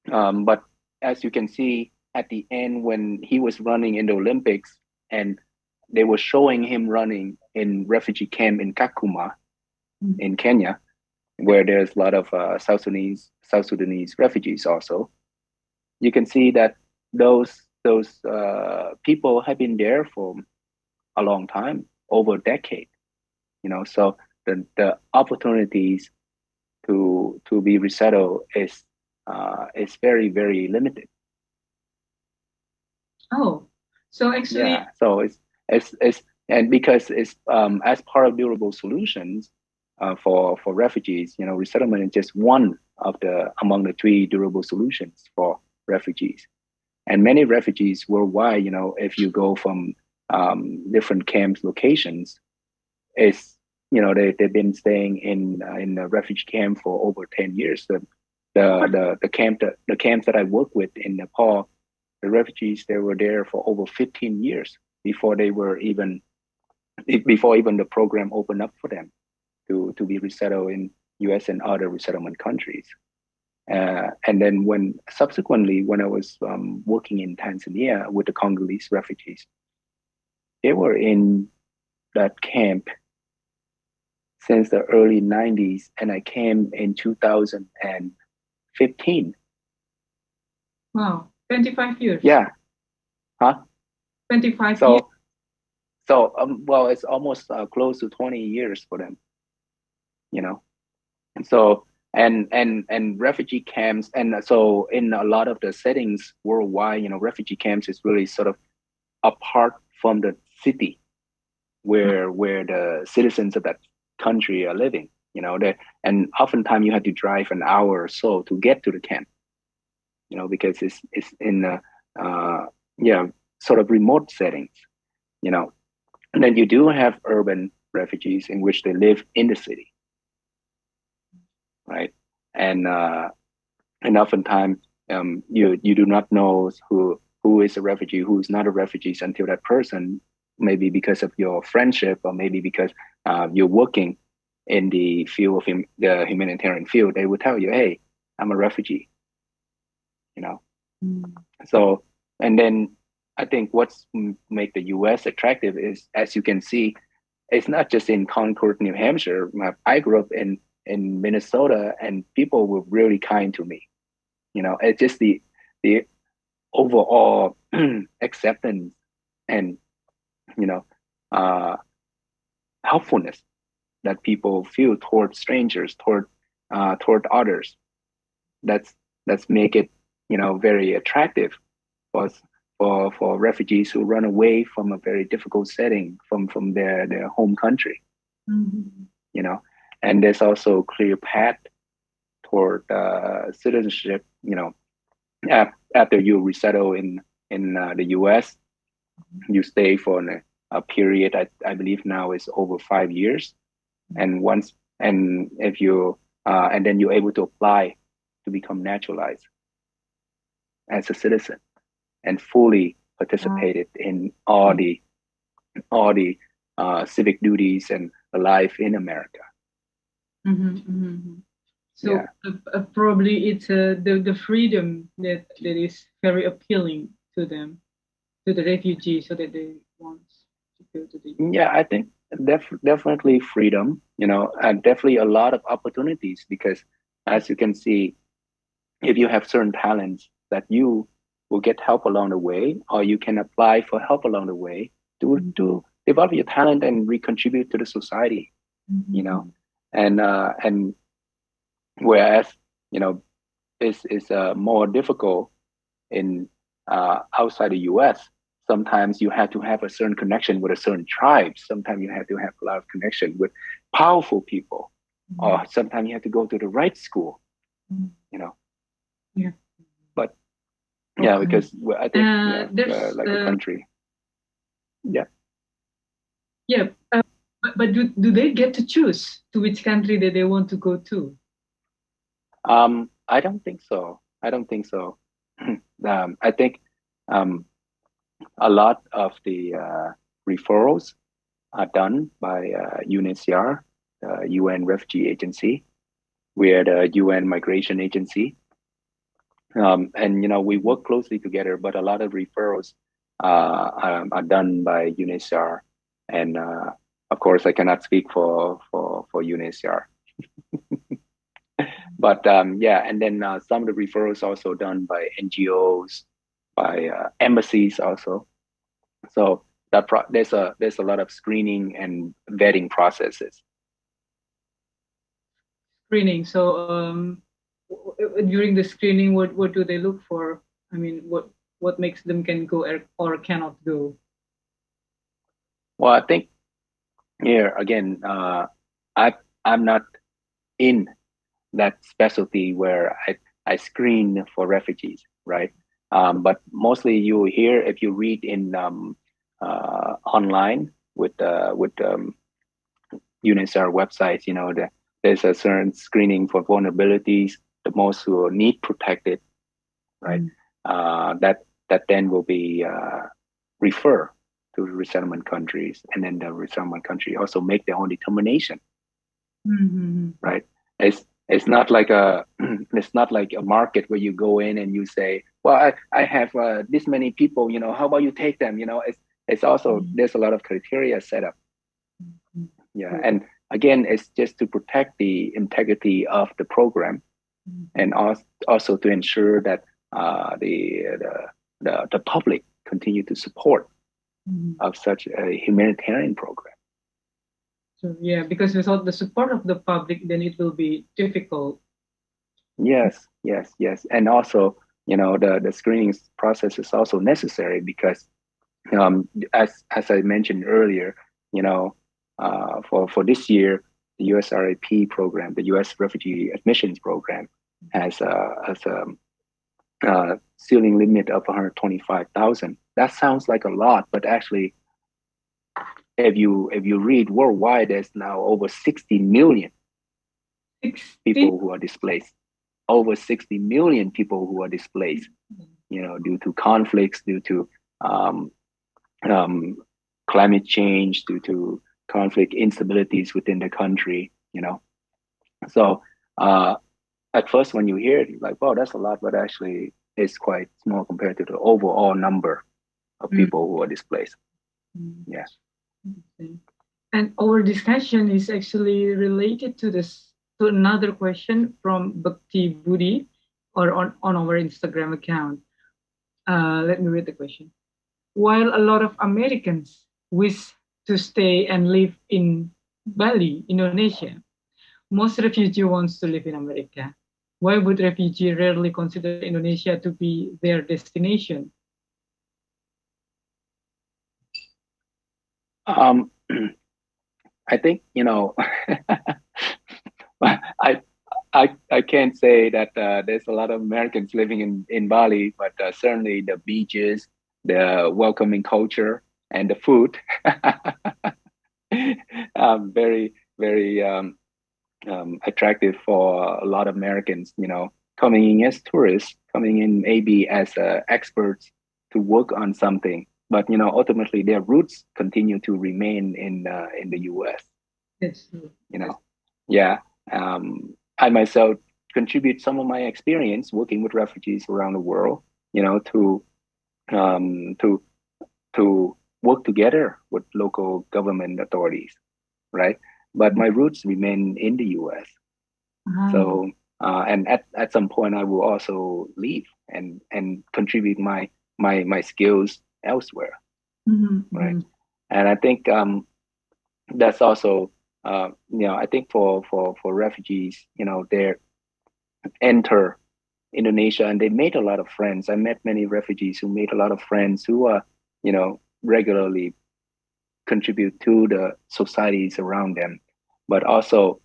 but as you can see at the end when he was running in the Olympics and they were showing him running in refugee camp in Kakuma in Kenya, where there's a lot of South Sudanese refugees also. You can see that those people have been there for a long time, over a decade. So the opportunities to be resettled is very very limited. Oh, so actually, Yeah, so it's and because it's as part of durable solutions for refugees, resettlement is just one of the among the three durable solutions for refugees. And many refugees worldwide, if you go from different camps locations, is they've been staying in a refugee camp for over 10 years. The camps that I work with in Nepal, the refugees they were there for over 15 years before they were even before even the program opened up for them to be resettled in U.S. and other resettlement countries. And then subsequently when I was working in Tanzania with the Congolese refugees, they were in that camp since the early 90s, and I came in 2015. wow, 25 years. Yeah, huh? 25 years. So it's almost close to 20 years for them, you know. And so and refugee camps, and so in a lot of the settings worldwide, refugee camps is really sort of apart from the city where the citizens of that country are living. And oftentimes you have to drive an hour or so to get to the camp. Because it's in uh, yeah sort of remote settings. You know, and then you do have urban refugees in which they live in the city, right? And oftentimes you do not know who is a refugee, who is not a refugee until that person, maybe because of your friendship or maybe because you're working in the field of the humanitarian field, they will tell you, "Hey, I'm a refugee," you know. Mm. So, and then I think what's make the U.S. attractive is, as you can see, it's not just in Concord, New Hampshire. I grew up in Minnesota, and people were really kind to me. It's just the overall acceptance and you know uh, helpfulness that people feel toward strangers, toward others. That's that's make it very attractive for for refugees who run away from a very difficult setting from their home country. Mm-hmm. You know, and there's also clear path toward citizenship. After you resettle in the U.S., you stay for a period. I believe now is over 5 years, and once and if you and then you're able to apply to become naturalized as a citizen and fully participated in all the civic duties and life in America. Mm-hmm. Mm-hmm. So Yeah. probably it's the freedom that is very appealing to them, to the refugees, so that they want to go to the US. Yeah, I think definitely freedom, and definitely a lot of opportunities because as you can see, if you have certain talents that you will get help along the way, or you can apply for help along the way to develop your talent and recontribute to the society, you Mm-hmm. know, and whereas you know is more difficult in outside the U.S. Sometimes you have to have a certain connection with a certain tribe. Sometimes you have to have a lot of connection with powerful people, or sometimes you have to go to the right school. Mm-hmm. You know, Yeah. but yeah, Okay. because I think There's like a country. Yeah. yeah, but do they get to choose to which country that they want to go to? I don't think so. I don't think so. I think um, a lot of the referrals are done by UNHCR, the UN Refugee Agency. We're the UN Migration Agency, and we work closely together. But a lot of referrals are done by UNHCR, and of course, I cannot speak for UNHCR. But yeah, and then some of the referrals also done by NGOs, by embassies also. So there's a lot of screening and vetting processes. Screening. So during the screening, what do they look for? I mean, what makes them can go or cannot go? Well, I think here again, I I'm not in that specialty where I screen for refugees, right? But mostly you hear if you read in online with UNHCR websites, there's a certain screening for vulnerabilities, the most who need protected, right? Mm. That then will be refer to resettlement countries, and then the resettlement country also make their own determination, Mm-hmm. right? It's not like a it's not like a market where you go in and you say, well, I have this many people, how about you take them? It's also there's a lot of criteria set up. Mm-hmm. Yeah, and again, it's just to protect the integrity of the program, and also to ensure that the public continue to support of such a humanitarian program. So yeah, because without the support of the public, then it will be difficult. Yes, yes, yes, and also the screening process is also necessary because as I mentioned earlier, for this year, the USRAP program, the U.S. Refugee Admissions Program, has a ceiling limit of 125,000. That sounds like a lot, but actually, if you read worldwide, there's now over 60 million 60, people who are displaced. over 60 million people who are displaced, due to conflicts, due to um, um, climate change, due to conflict instabilities within the country. So at first, when you hear it, you're like, wow, that's a lot, but actually it's quite small compared to the overall number of people who are displaced. Yeah. And our discussion is actually related to another question from Bhakti Budi or on our Instagram account. Let me read the question. While a lot of Americans wish to stay and live in Bali, Indonesia, most refugee wants to live in America. Why would refugee rarely consider Indonesia to be their destination? I think I I can't say that there's a lot of Americans living in Bali, but certainly the beaches, the welcoming culture, and the food, very very attractive for a lot of Americans. Coming in as tourists, coming in maybe as experts to work on something, but ultimately their roots continue to remain in the U.S. Yes. Yeah. I myself contribute some of my experience working with refugees around the world, to um, to to work together with local government authorities, right? But my roots remain in the U.S. So, and at some point, I will also leave and contribute my skills elsewhere, right? And I think that's also I think for refugees, they enter Indonesia and they made a lot of friends. I met many refugees who made a lot of friends who are regularly contribute to the societies around them, but also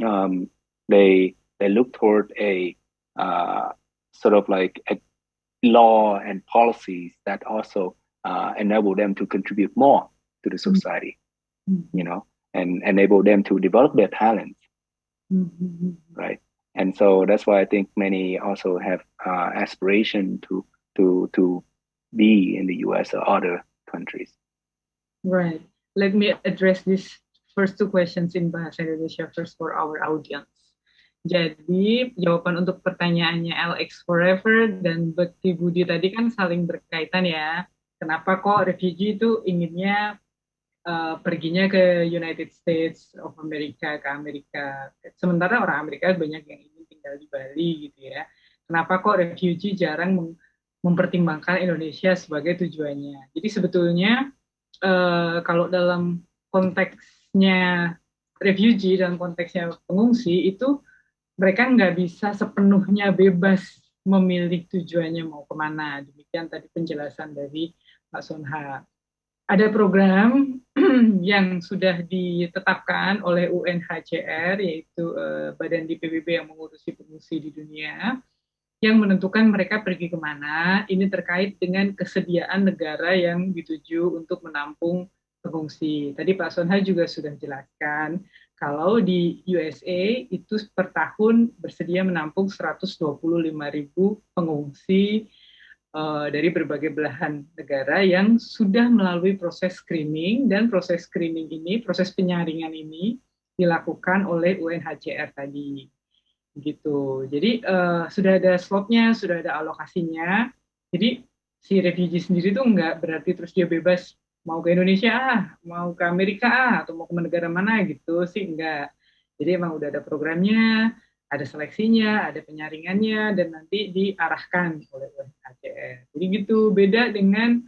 um, they look toward a sort of like a law and policies that also enable them to contribute more to the society, and enable them to develop their talents, right? And so that's why I think many also have aspiration to be in the U.S. or other countries. Right. Let me address these first two questions in Bahasa Indonesia first for our audience. Jadi, jawaban untuk pertanyaannya LX Forever dan Bekti Budi tadi kan saling berkaitan ya. Kenapa kok refugee itu inginnya perginya ke United States of America, ke Amerika. Sementara orang Amerika banyak yang ingin tinggal di Bali gitu ya. Kenapa kok refugee jarang mempertimbangkan Indonesia sebagai tujuannya. Jadi sebetulnya kalau dalam konteksnya refugee, dalam konteksnya pengungsi, itu mereka nggak bisa sepenuhnya bebas memilih tujuannya mau kemana. Demikian tadi penjelasan dari Pak Sonha. Ada program yang sudah ditetapkan oleh UNHCR, yaitu badan di PBB yang mengurusi pengungsi di dunia, yang menentukan mereka pergi kemana. Ini terkait dengan kesediaan negara yang dituju untuk menampung pengungsi. Tadi Pak Sonha juga sudah jelaskan, kalau di USA itu per tahun bersedia menampung 125.000 pengungsi dari berbagai belahan negara yang sudah melalui proses screening, dan proses screening ini, proses penyaringan ini dilakukan oleh UNHCR tadi. Gitu. Jadi sudah ada slotnya, sudah ada alokasinya. Jadi si refugee sendiri tuh nggak berarti terus dia bebas mau ke Indonesia mau ke Amerika atau mau ke negara mana gitu sih, enggak. Jadi emang udah ada programnya, ada seleksinya, ada penyaringannya, dan nanti diarahkan oleh UNHCR. Jadi gitu, beda dengan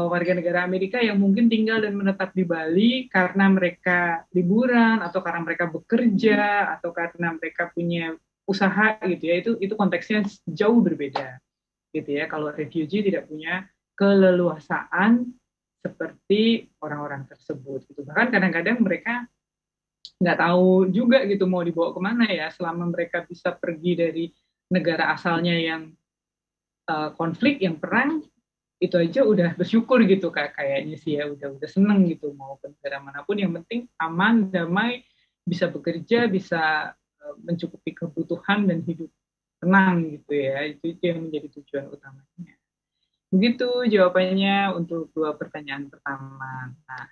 warga negara Amerika yang mungkin tinggal dan menetap di Bali karena mereka liburan atau karena mereka bekerja atau karena mereka punya usaha gitu ya, itu konteksnya jauh berbeda gitu ya. Kalau refugee tidak punya keleluasaan seperti orang-orang tersebut gitu. Bahkan kadang-kadang mereka nggak tahu juga gitu mau dibawa kemana ya, selama mereka bisa pergi dari negara asalnya yang konflik, yang perang, itu aja udah bersyukur gitu kayaknya sih ya, udah seneng gitu mau ke negara manapun, yang penting aman, damai, bisa bekerja, bisa mencukupi kebutuhan dan hidup tenang gitu ya. Itu yang menjadi tujuan utamanya. Begitu jawabannya untuk dua pertanyaan pertama. Nah,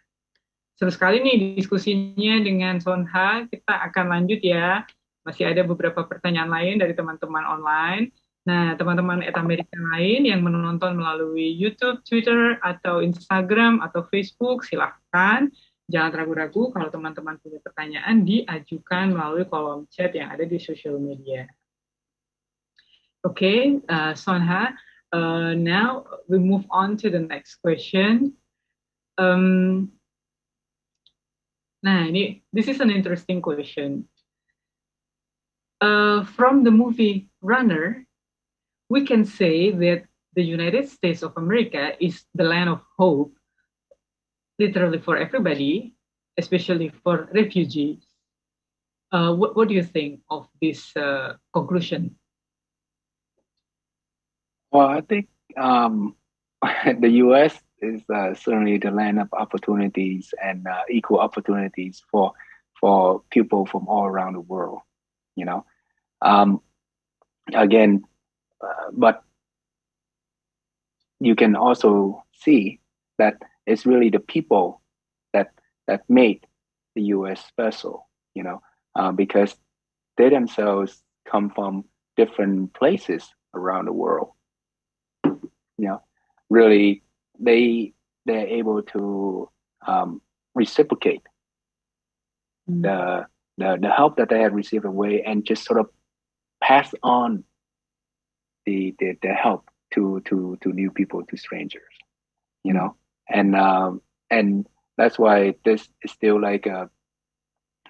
seru sekali nih diskusinya dengan Sonha. Kita akan lanjut ya. Masih ada beberapa pertanyaan lain dari teman-teman online. Nah, teman-teman Amerika lain yang menonton melalui YouTube, Twitter, atau Instagram, atau Facebook, silahkan. Jangan ragu-ragu kalau teman-teman punya pertanyaan, diajukan melalui kolom chat yang ada di social media. Okay, Sonha, now we move on to the next question. Nah, this is an interesting question. From the movie Runner, we can say that the United States of America is the land of hope, literally for everybody, especially for refugees. What do you think of this conclusion? Well, I think the U.S. is certainly the land of opportunities and equal opportunities for people from all around the world. You know, um, again, but you can also see that it's really the people that that made the U.S. special. You know, because they themselves come from different places around the world. You know, really, they're able to reciprocate the the help that they have received away and just sort of pass on the help to new people, to strangers, you know. And that's why this is still like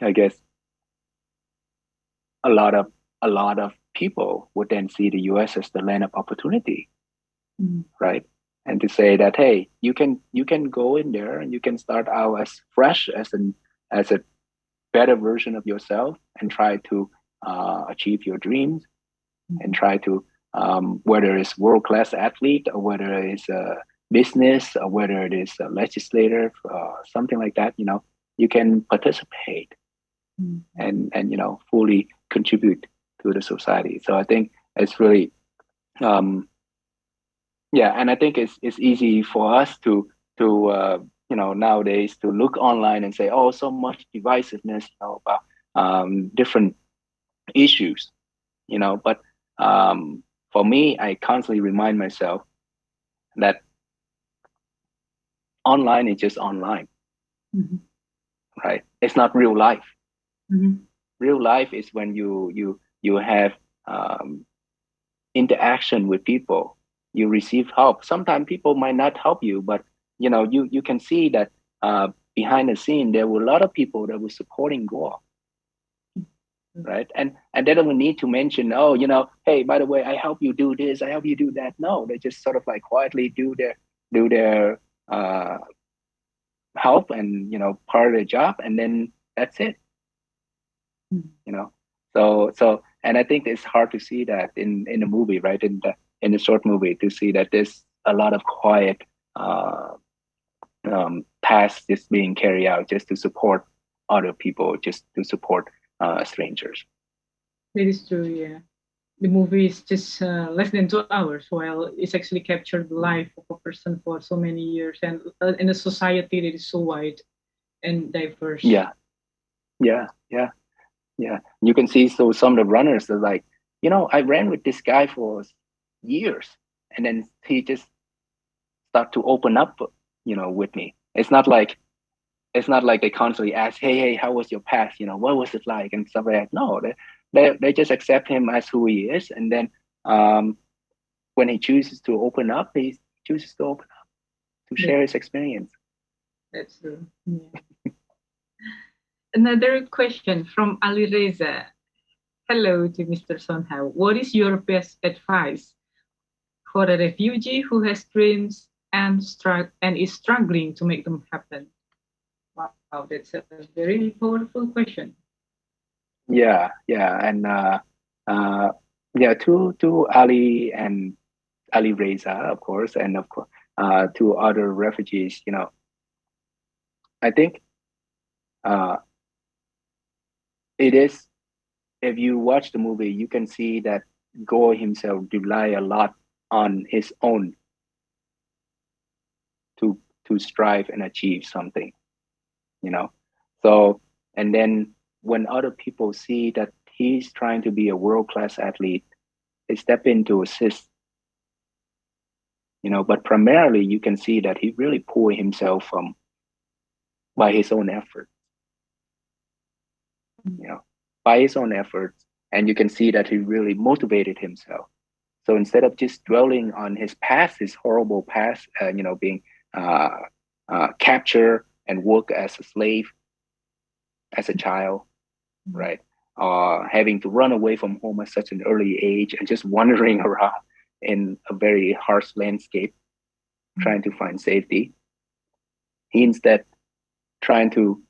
I guess a lot of people would then see the US as the land of opportunity, right? And to say that, hey, you can go in there and you can start out as fresh as a better version of yourself and try to achieve your dreams and try to whether it's world-class athlete or whether it's a business or whether it is a legislator, something like that, you know, you can participate and you know, fully contribute to the society. So I think it's really yeah, and I think it's easy for us to you know, nowadays to look online and say, oh, so much divisiveness, you know, about different issues, you know. But for me, I constantly remind myself that online is just online, right? It's not real life. Real life is when you have interaction with people, you receive help. Sometimes people might not help you, but you know, you can see that behind the scene there were a lot of people that were supporting Gore, right? And they don't need to mention, oh, you know, hey, by the way, I help you do this, I help you do that. No, they just sort of like quietly do their help and, you know, part of their job, and then that's it. You know, so and I think it's hard to see that in the movie, right? In the short movie, to see that there's a lot of quiet tasks just being carried out just to support other people, just to support strangers. That is true, yeah. The movie is just less than 2 hours, while it's actually captured the life of a person for so many years, and in a society that is so wide and diverse. Yeah. You can see, so some of the runners are like, you know, I ran with this guy for years, and then he just start to open up, you know, with me. It's not like they constantly ask, hey, how was your past? You know, what was it like and stuff like that. No, they just accept him as who he is, and then when he chooses to open up, he chooses to open up to share his experience. That's true. Yeah. Another question from Ali Reza. Hello to Mr. Sonha. What is your best advice for a refugee who has dreams and is struggling to make them happen? Wow, that's a very powerful question. Yeah, and yeah, to Ali and Ali Reza, of course, and of course to other refugees. You know, I think it is if you watch the movie, you can see that Gore himself rely a lot on his own to strive and achieve something, you know. So and then when other people see that he's trying to be a world class athlete, they step in to assist, you know. But primarily, you can see that he really pulled himself from by his own effort, you know, by his own efforts, and you can see that he really motivated himself. So instead of just dwelling on his past, his horrible past, you know, being uh, captured and work as a slave as a child, right? Having to run away from home at such an early age and just wandering around in a very harsh landscape, trying to find safety. He instead trying to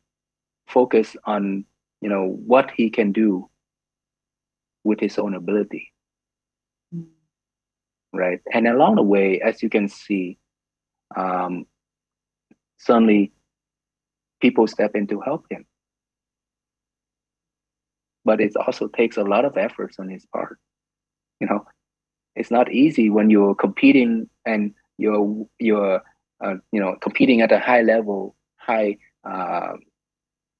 focus on, you know, what he can do with his own ability, right? And along the way, as you can see, um, suddenly people step in to help him. But it also takes a lot of efforts on his part. You know, it's not easy when you're competing and you're you know, competing at a high level, high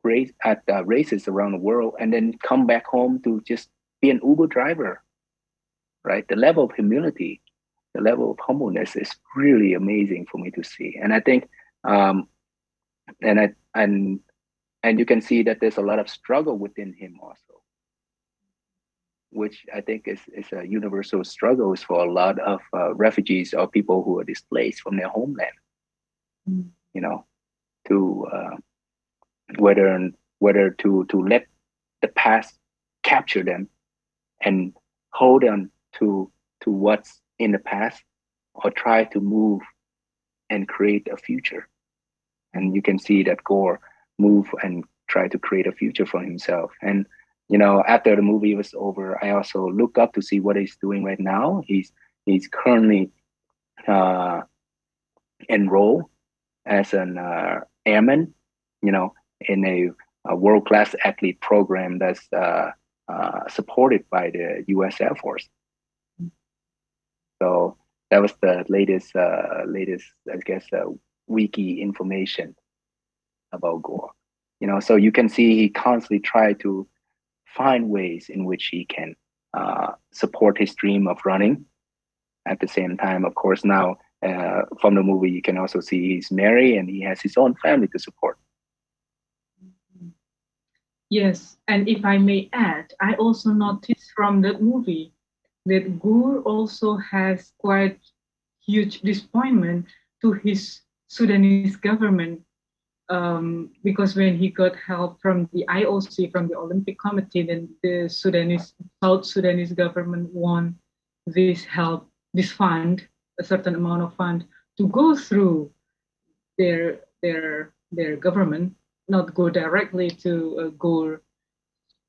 race at races around the world, and then come back home to just be an Uber driver, right? The level of humility, the level of humbleness is really amazing for me to see. And I think, um, and I and you can see that there's a lot of struggle within him also, which I think is a universal struggles for a lot of refugees or people who are displaced from their homeland. You know, to whether to let the past capture them and hold on to what's in the past, or try to move and create a future. And you can see that Gore move and try to create a future for himself. And you know, after the movie was over, I also look up to see what he's doing right now. He's currently uh, enrolled as an airman, you know, in a world class athlete program that's supported by the U.S. Air Force. So that was the latest, I guess, wiki information about Gore. You know, so you can see he constantly try to find ways in which he can support his dream of running. At the same time, of course, now from the movie, you can also see he's married and he has his own family to support. Yes, and if I may add, I also noticed from that movie that Gur also has quite huge disappointment to his Sudanese government, because when he got help from the IOC, from the Olympic Committee, then the South Sudanese government won this help, this fund, a certain amount of fund to go through their government, not go directly to Gur.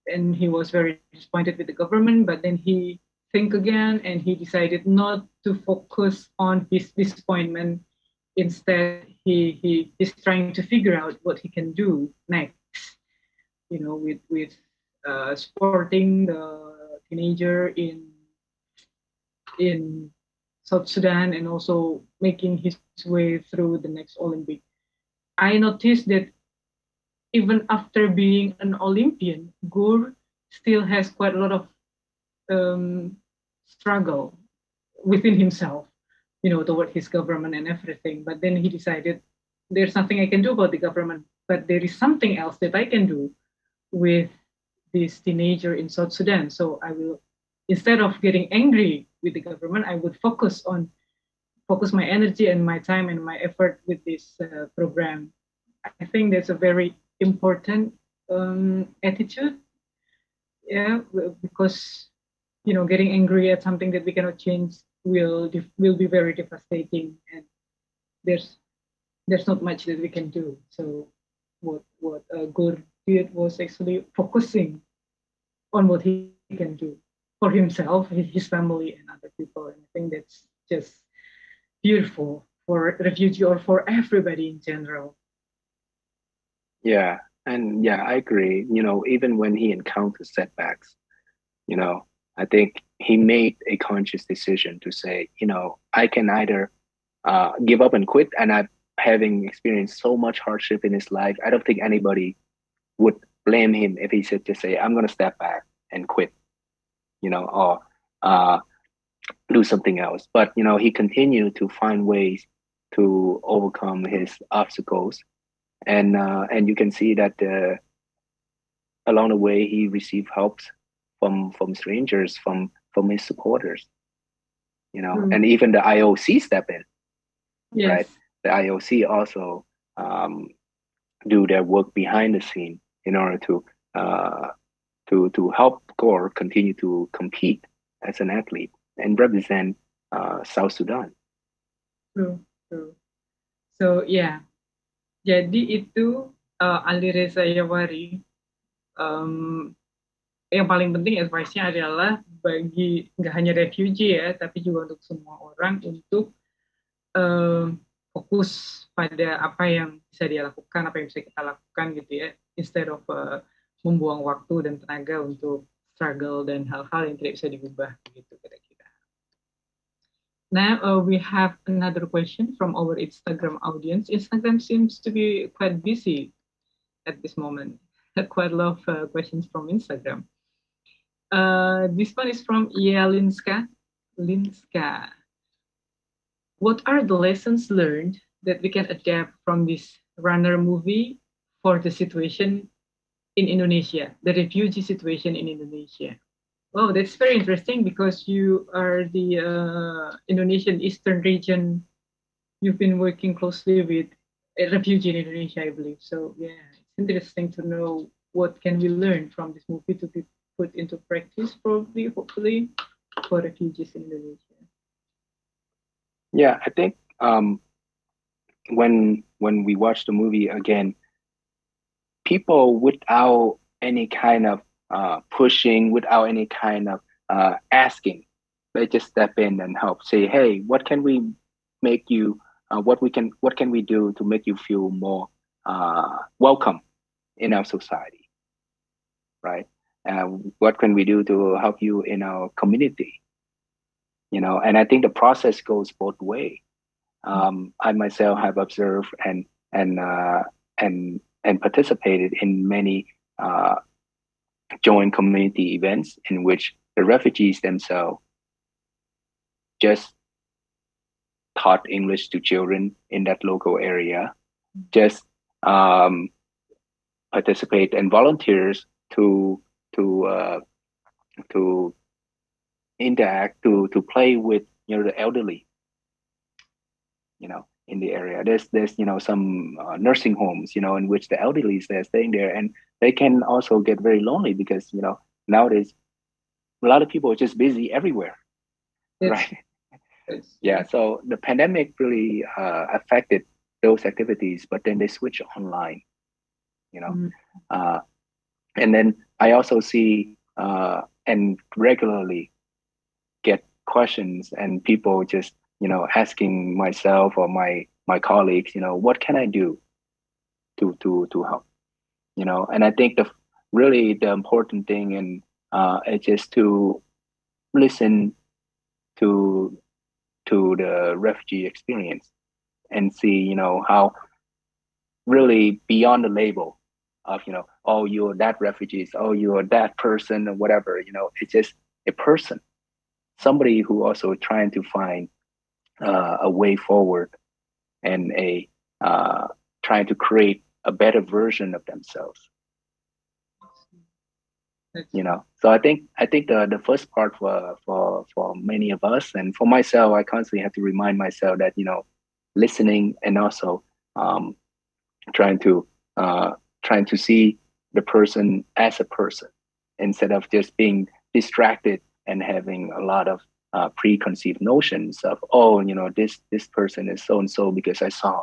And he was very disappointed with the government, but then he think again and he decided not to focus on his disappointment. Instead, he is trying to figure out what he can do next, you know, with supporting the teenager in South Sudan, and also making his way through the next Olympic. I noticed that even after being an Olympian, Gur still has quite a lot of struggle within himself, you know, toward his government and everything. But then he decided there's nothing I can do about the government, but there is something else that I can do with this teenager in South Sudan. So I will, instead of getting angry with the government, I would focus my energy and my time and my effort with this program. I think that's a very important attitude. Yeah, because you know, getting angry at something that we cannot change will be very devastating, and there's there's not much that we can do. So what Gur did was actually focusing on what he can do for himself, his family, and other people. And I think that's just beautiful for refugee or for everybody in general. Yeah, and yeah, I agree. You know, even when he encounters setbacks, You know, I think he made a conscious decision to say, I can either give up and quit, and I, having experienced so much hardship in his life, I don't think anybody would blame him if he said just say, I'm going to step back and quit, or uh, do something else. But he continued to find ways to overcome his obstacles, and you can see that along the way he received helps from strangers, from his supporters, and even the IOC step in, Yes. right? The IOC also do their work behind the scene in order uh, to help Gore continue to compete as an athlete and represent South Sudan. True, true. So yeah, jadi itu Ali Reza Yawari. Yang paling penting advice-nya adalah bagi nggak hanya refugee ya, tapi juga untuk semua orang untuk fokus pada apa yang bisa dia lakukan, apa yang bisa kita lakukan gitu ya, instead of membuang waktu dan tenaga untuk struggle dan hal-hal yang tidak bisa diubah gitu kira-kira. Now we have another question from our Instagram audience. Instagram seems to be quite busy at this moment. Quite a lot of questions from Instagram. This one is from Linska. What are the lessons learned that we can adapt from this runner movie for the situation in Indonesia, the refugee situation in Indonesia? Wow, that's very interesting because you are the Indonesian Eastern region. You've been working closely with a refugee in Indonesia, I believe. So yeah, it's interesting to know what can we learn from this movie to be put into practice, probably, hopefully, for refugees in Indonesia. Yeah, I think when we watch the movie again, people without any kind of pushing, without any kind of asking, they just step in and help. Say, hey, what can we make you? What can we do to make you feel more welcome in our society, right? What can we do to help you in our community? And I think the process goes both way. I myself have observed and uh, and participated in many joint community events in which the refugees themselves just taught English to children in that local area, just participate and volunteers to to interact, to play with the elderly, in the area. There's some nursing homes, in which the elderly they're staying there, and they can also get very lonely because nowadays a lot of people are just busy everywhere, right? Yeah, so the pandemic really affected those activities, but then they switch online, and then I also see and regularly get questions and people just asking myself or my colleagues, what can I do to help, and I think the important thing and is just to listen to the refugee experience and see how really beyond the label of oh, you're that refugees, oh, you're that person or whatever, it's just a person, somebody who also trying to find a way forward and trying to create a better version of themselves. So I think the first part for many of us, and for myself, I constantly have to remind myself that listening and also trying to see the person as a person instead of just being distracted and having a lot of preconceived notions of this person is so and so because I saw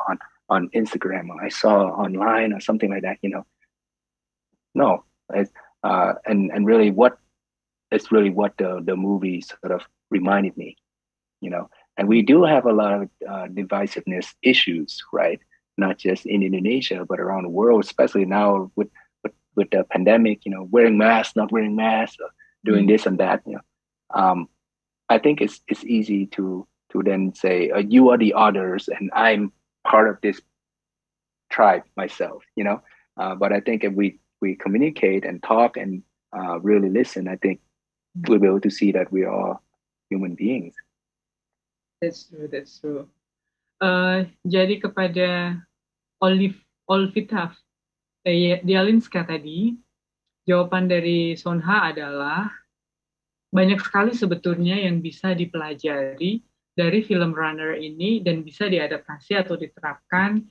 on Instagram or I saw online or something like that. No, and really what the movie sort of reminded me. And we do have a lot of divisiveness issues, right? Not just in Indonesia but around the world, especially now with the pandemic. Wearing masks, not wearing masks. doing this and that. I think it's easy to then say you are the others and I'm part of this tribe myself. But I think if we communicate and talk and really listen, I think we'll be able to see that we are human beings. That's true, that's true. Jadi kepada Olvitaf Dialinska tadi, jawaban dari Sonha adalah banyak sekali sebetulnya yang bisa dipelajari dari film Runner ini dan bisa diadaptasi atau diterapkan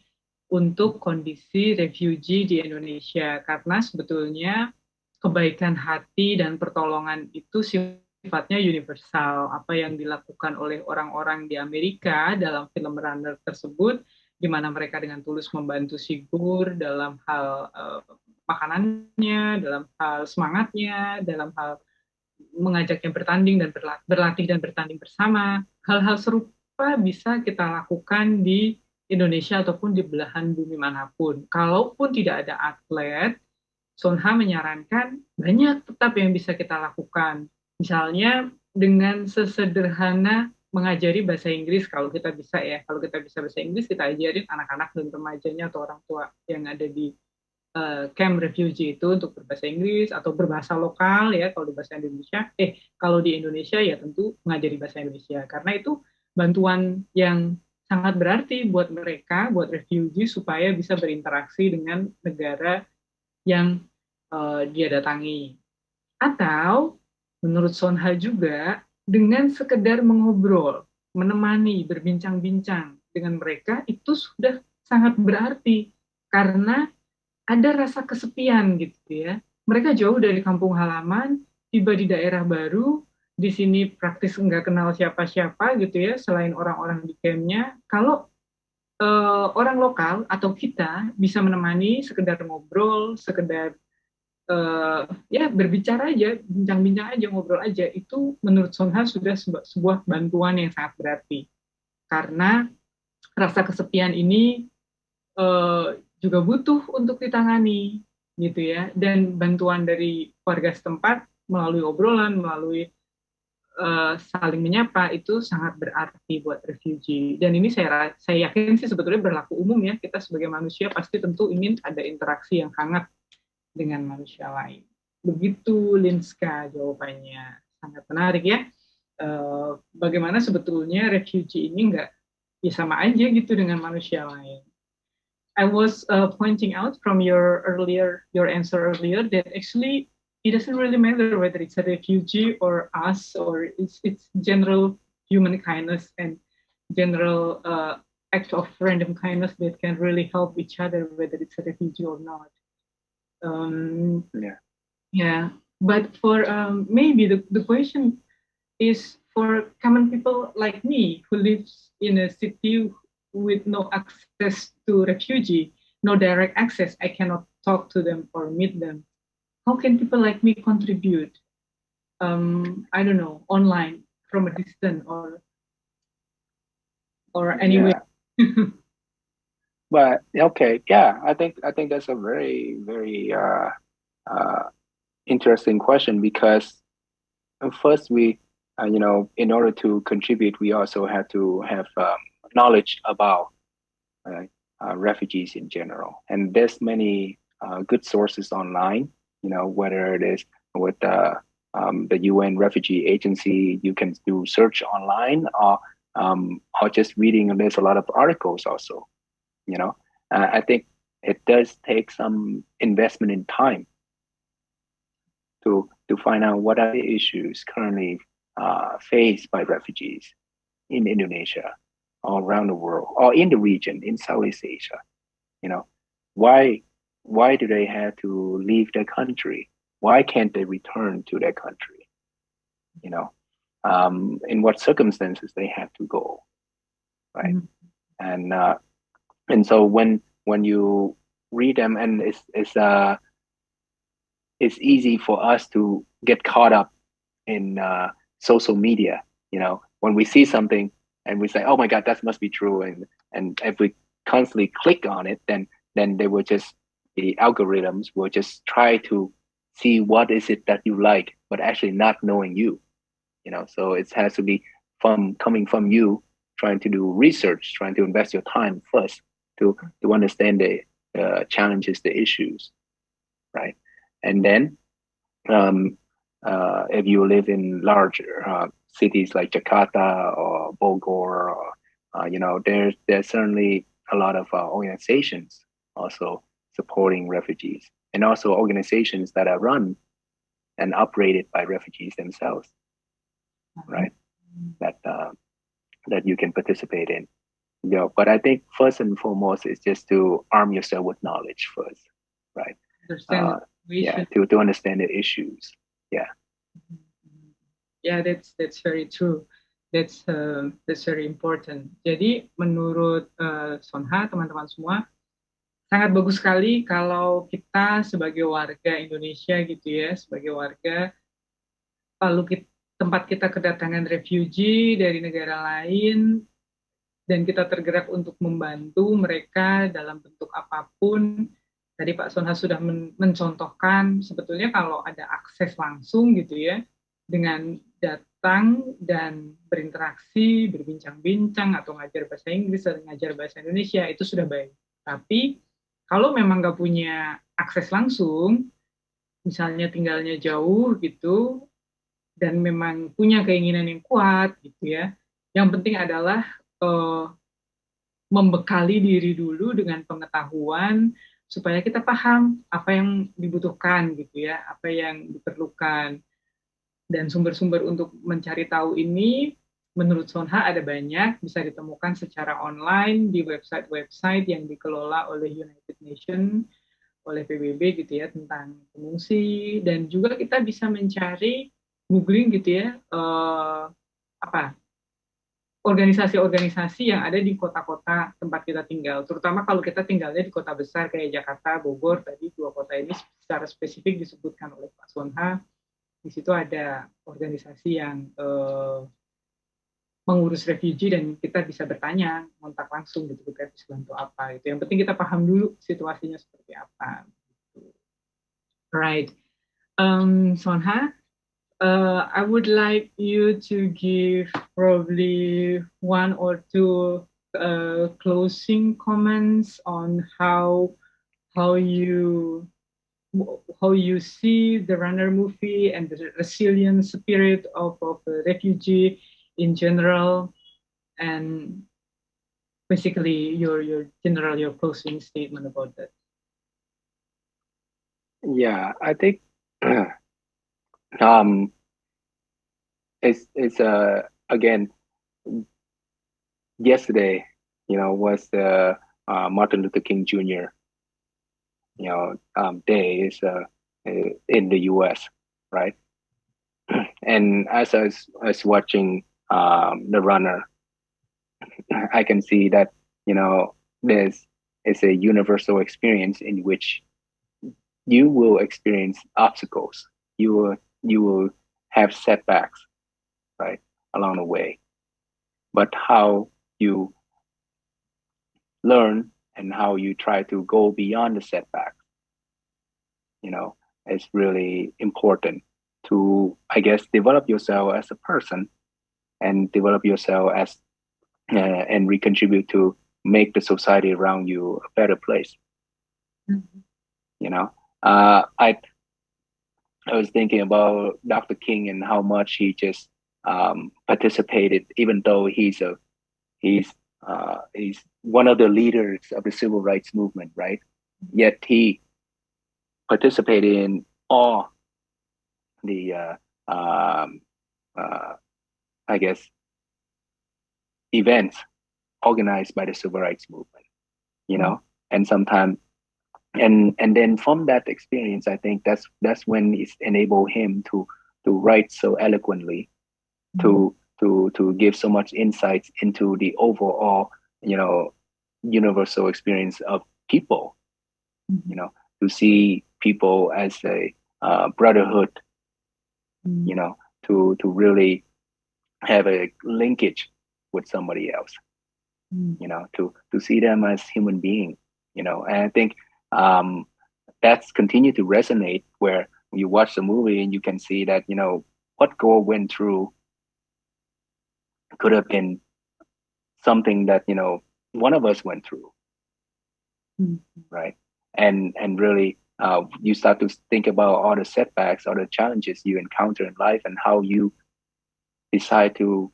untuk kondisi refugee di Indonesia. Karena sebetulnya kebaikan hati dan pertolongan itu sifatnya universal. Apa yang dilakukan oleh orang-orang di Amerika dalam film Runner tersebut, di mana mereka dengan tulus membantu Sigur dalam hal makanannya, dalam hal semangatnya, dalam hal mengajaknya bertanding dan berlatih dan bertanding bersama. Hal-hal serupa bisa kita lakukan di Indonesia ataupun di belahan bumi manapun. Kalaupun tidak ada atlet, Sonha menyarankan banyak tetap yang bisa kita lakukan. Misalnya dengan sesederhana mengajari bahasa Inggris kalau kita bisa ya. Kalau kita bisa bahasa Inggris, kita ajarin anak-anak dan remajanya atau orang tua yang ada di camp refugee itu untuk berbahasa Inggris atau berbahasa lokal ya kalau di bahasa Indonesia. Kalau di Indonesia ya tentu mengajari bahasa Indonesia karena itu bantuan yang sangat berarti buat mereka, buat refugee supaya bisa berinteraksi dengan negara yang dia datangi. Atau menurut Sonha juga dengan sekedar mengobrol, menemani, berbincang-bincang dengan mereka itu sudah sangat berarti karena ada rasa kesepian gitu ya. Mereka jauh dari kampung halaman, tiba di daerah baru, di sini praktis nggak kenal siapa-siapa gitu ya, selain orang-orang di campnya. Kalau orang lokal atau kita bisa menemani, sekedar ngobrol, sekedar ya berbicara aja, bincang-bincang aja, ngobrol aja, itu menurut Sonha sudah sebuah bantuan yang sangat berarti. Karena rasa kesepian ini juga butuh untuk ditangani gitu ya, dan bantuan dari warga setempat melalui obrolan, melalui saling menyapa itu sangat berarti buat refugee. Dan ini saya yakin sih sebetulnya berlaku umum ya, kita sebagai manusia pasti tentu ingin ada interaksi yang hangat dengan manusia lain. Begitu Linska jawabannya, sangat menarik ya. Bagaimana sebetulnya refugee ini nggak ya sama aja gitu dengan manusia lain. I was pointing out from your answer earlier that actually it doesn't really matter whether it's a refugee or us or it's general human kindness and general act of random kindness that can really help each other whether it's a refugee or not. Yeah. But for maybe the question is for common people like me who lives in a city with no access to refugee, no direct access, I cannot talk to them or meet them. How can people like me contribute? I don't know, online from a distance or anywhere. Yeah. But okay, yeah, I think that's a very very interesting question because first we in order to contribute we also have to have knowledge about refugees in general, and there's many good sources online. Whether it is with the UN Refugee Agency, you can do search online, or just reading. And there's a lot of articles also. I think it does take some investment in time to find out what are the issues currently faced by refugees in Indonesia, all around the world, or in the region, in Southeast Asia. Why do they have to leave their country? Why can't they return to their country? In what circumstances they have to go, right? Mm-hmm. And so when you read them, and it's easy for us to get caught up in social media. When we see something and we say, "Oh my God, that must be true," and if we constantly click on it, then they will just the algorithms will just try to see what is it that you like, but actually not knowing you. So it has to be from coming from you, trying to do research, trying to invest your time first to understand the challenges, the issues, right? And then if you live in large cities like Jakarta or Bogor, or there's certainly a lot of organizations also supporting refugees, and also organizations that are run and operated by refugees themselves, right? That that you can participate in. But I think first and foremost is just to arm yourself with knowledge first, right? Understand the Yeah, situation. to understand the issues. Yeah. Yeah, that's very true. That's very important. Jadi menurut Sonha, teman-teman semua, sangat bagus sekali kalau kita sebagai warga Indonesia gitu ya, sebagai warga, lalu tempat kita kedatangan refugee dari negara lain, dan kita tergerak untuk membantu mereka dalam bentuk apapun. Tadi Pak Sonha sudah mencontohkan sebetulnya kalau ada akses langsung gitu ya, dengan datang dan berinteraksi, berbincang-bincang atau ngajar bahasa Inggris atau ngajar bahasa Indonesia itu sudah baik. Tapi kalau memang nggak punya akses langsung, misalnya tinggalnya jauh gitu, dan memang punya keinginan yang kuat gitu ya, yang penting adalah membekali diri dulu dengan pengetahuan supaya kita paham apa yang dibutuhkan gitu ya, apa yang diperlukan. Dan sumber-sumber untuk mencari tahu ini menurut Sonha ada banyak, bisa ditemukan secara online di website-website yang dikelola oleh United Nations, oleh PBB gitu ya, tentang pengungsi. Dan juga kita bisa mencari, googling gitu ya, organisasi-organisasi yang ada di kota-kota tempat kita tinggal, terutama kalau kita tinggalnya di kota besar kayak Jakarta, Bogor, tadi dua kota ini secara spesifik disebutkan oleh Pak Sonha. Di situ ada organisasi yang mengurus refugee dan kita bisa bertanya, kontak langsung gitu, kita bisa bantu apa. Itu yang penting kita paham dulu situasinya seperti apa. Right. Sonha, I would like you to give probably one or two closing comments on how you see the Runner movie and the resilient spirit of a refugee in general, and basically your closing statement about that. Yeah, I think um it's again, yesterday, was the Martin Luther King Jr. Day is in the U.S., right? And as I was watching the Runner, I can see that there's it's a universal experience in which you will experience obstacles. You will have setbacks, right, along the way. But how you learn and how you try to go beyond the setbacks, is really important to, I guess, develop yourself as a person and develop yourself as and recontribute to make the society around you a better place. Mm-hmm. I was thinking about Dr. King and how much he just participated, even though he's one of the leaders of the civil rights movement, right? Yet he participated in all the I guess events organized by the civil rights movement, and sometimes and then from that experience, I think that's when it's enabled him to write so eloquently, to give so much insights into the overall universal experience of people, to see people as a brotherhood, to really have a linkage with somebody else, to see them as human beings, and I think that's continued to resonate where you watch the movie and you can see that what Gore went through could have been something that one of us went through, Mhm. right? And really, you start to think about all the setbacks, all the challenges you encounter in life, and how you decide to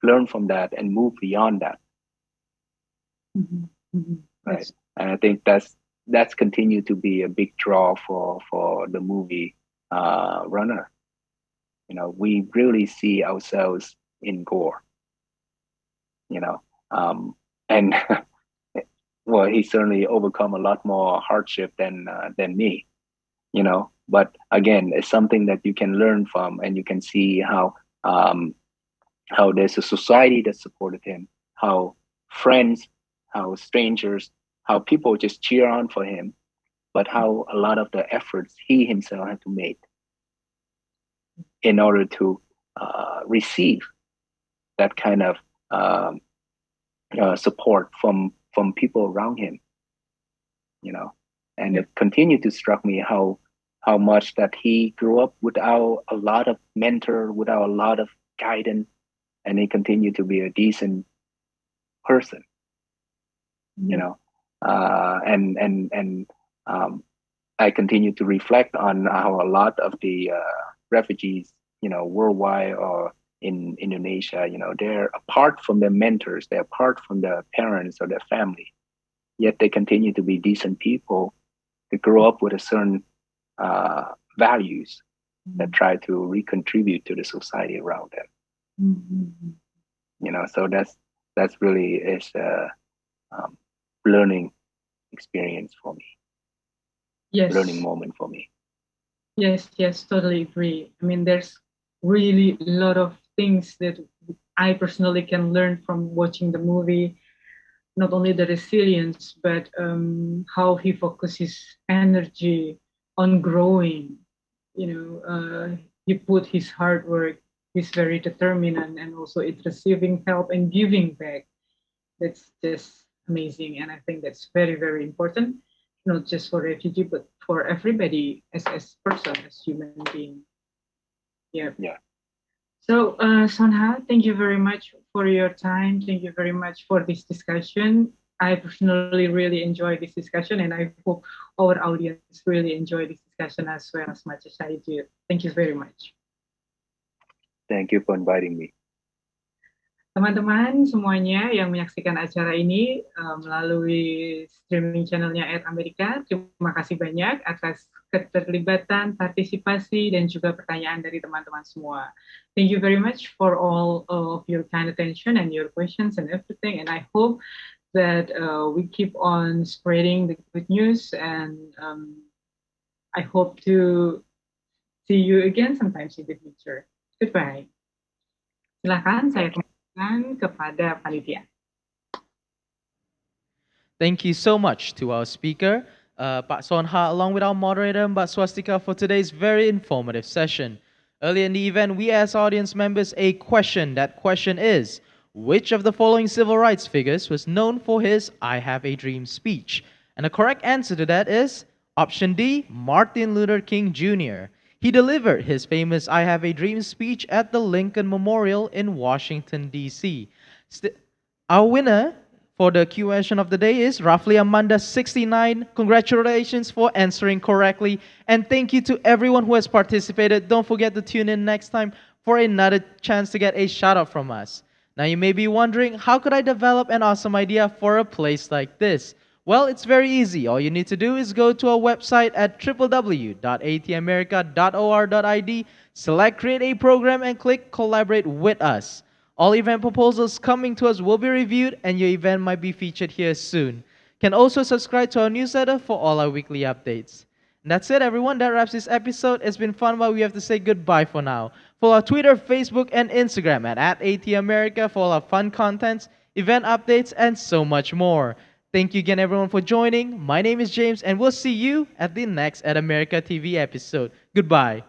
learn from that and move beyond that, Mhm. Mhm. right? That's And I think that's continued to be a big draw for the movie Runner. We really see ourselves in Gore, you know, and well, he certainly overcome a lot more hardship than me, But again, it's something that you can learn from, and you can see um, how there's a society that supported him, how friends, how strangers, how people just cheer on for him, but how a lot of the efforts he himself had to make in order to receive that kind of um, support from people around him, you know. And yeah. it continued to struck me how much that he grew up without a lot of mentor, without a lot of guidance, and he continued to be a decent person, you Yeah. know. And um, I continue to reflect on how a lot of the refugees, worldwide or in Indonesia, they're apart from their mentors, they're apart from their parents or their family, yet they continue to be decent people. They grow up with a certain values that Mhm. try to recontribute to the society around them. Mhm. So that's really is a um, learning experience for me, learning Yes. moment for me. Yes, yes, totally agree. I mean, there's really a lot of things that I personally can learn from watching the movie. Not only the resilience, but how he focuses energy on growing. He put his hard work. He's very determined, and also it's receiving help and giving back. That's just amazing, and I think that's very, very important, not just for refugee, but for everybody as person, as human being. Yeah. Yeah, So, Sonha, thank you very much for your time. Thank you very much for this discussion. I personally really enjoy this discussion, and I hope our audience really enjoy this discussion as well as much as I do. Thank you very much. thank you for inviting me. Teman-teman semuanya yang menyaksikan acara ini melalui streaming channelnya Air Amerika, terima kasih banyak atas keterlibatan, partisipasi, dan juga pertanyaan dari teman-teman semua. Thank you very much for all of your kind attention and your questions and everything. And I hope that we keep on spreading the good news, and I hope to see you again sometimes in the future. Goodbye. Silakan saya Thank you. kembalikan kepada panitia. Thank you so much to our speaker, Pak Sonha, along with our moderator, Mbak Swastika, for today's very informative session. Earlier in the event, we asked audience members a question. That question is, which of the following civil rights figures was known for his I Have a Dream speech? And the correct answer to that is option D, Martin Luther King Jr. He delivered his famous I Have a Dream speech at the Lincoln Memorial in Washington, D.C. Our winner for the question of the day is roughly Amanda69. Congratulations for answering correctly. And thank you to everyone who has participated. Don't forget to tune in next time for another chance to get a shout out from us. Now you may be wondering, how could I develop an awesome idea for a place like this? Well, it's very easy. All you need to do is go to our website at www.atamerica.or.id, select create a program and click collaborate with us. All event proposals coming to us will be reviewed and your event might be featured here soon. Can also subscribe to our newsletter for all our weekly updates. And that's it, everyone. That wraps this episode. It's been fun, but we have to say goodbye for now. Follow our Twitter, Facebook, and Instagram at ATAmerica for all our fun contents, event updates, and so much more. Thank you again, everyone, for joining. My name is James, and we'll see you at the next At America TV episode. Goodbye.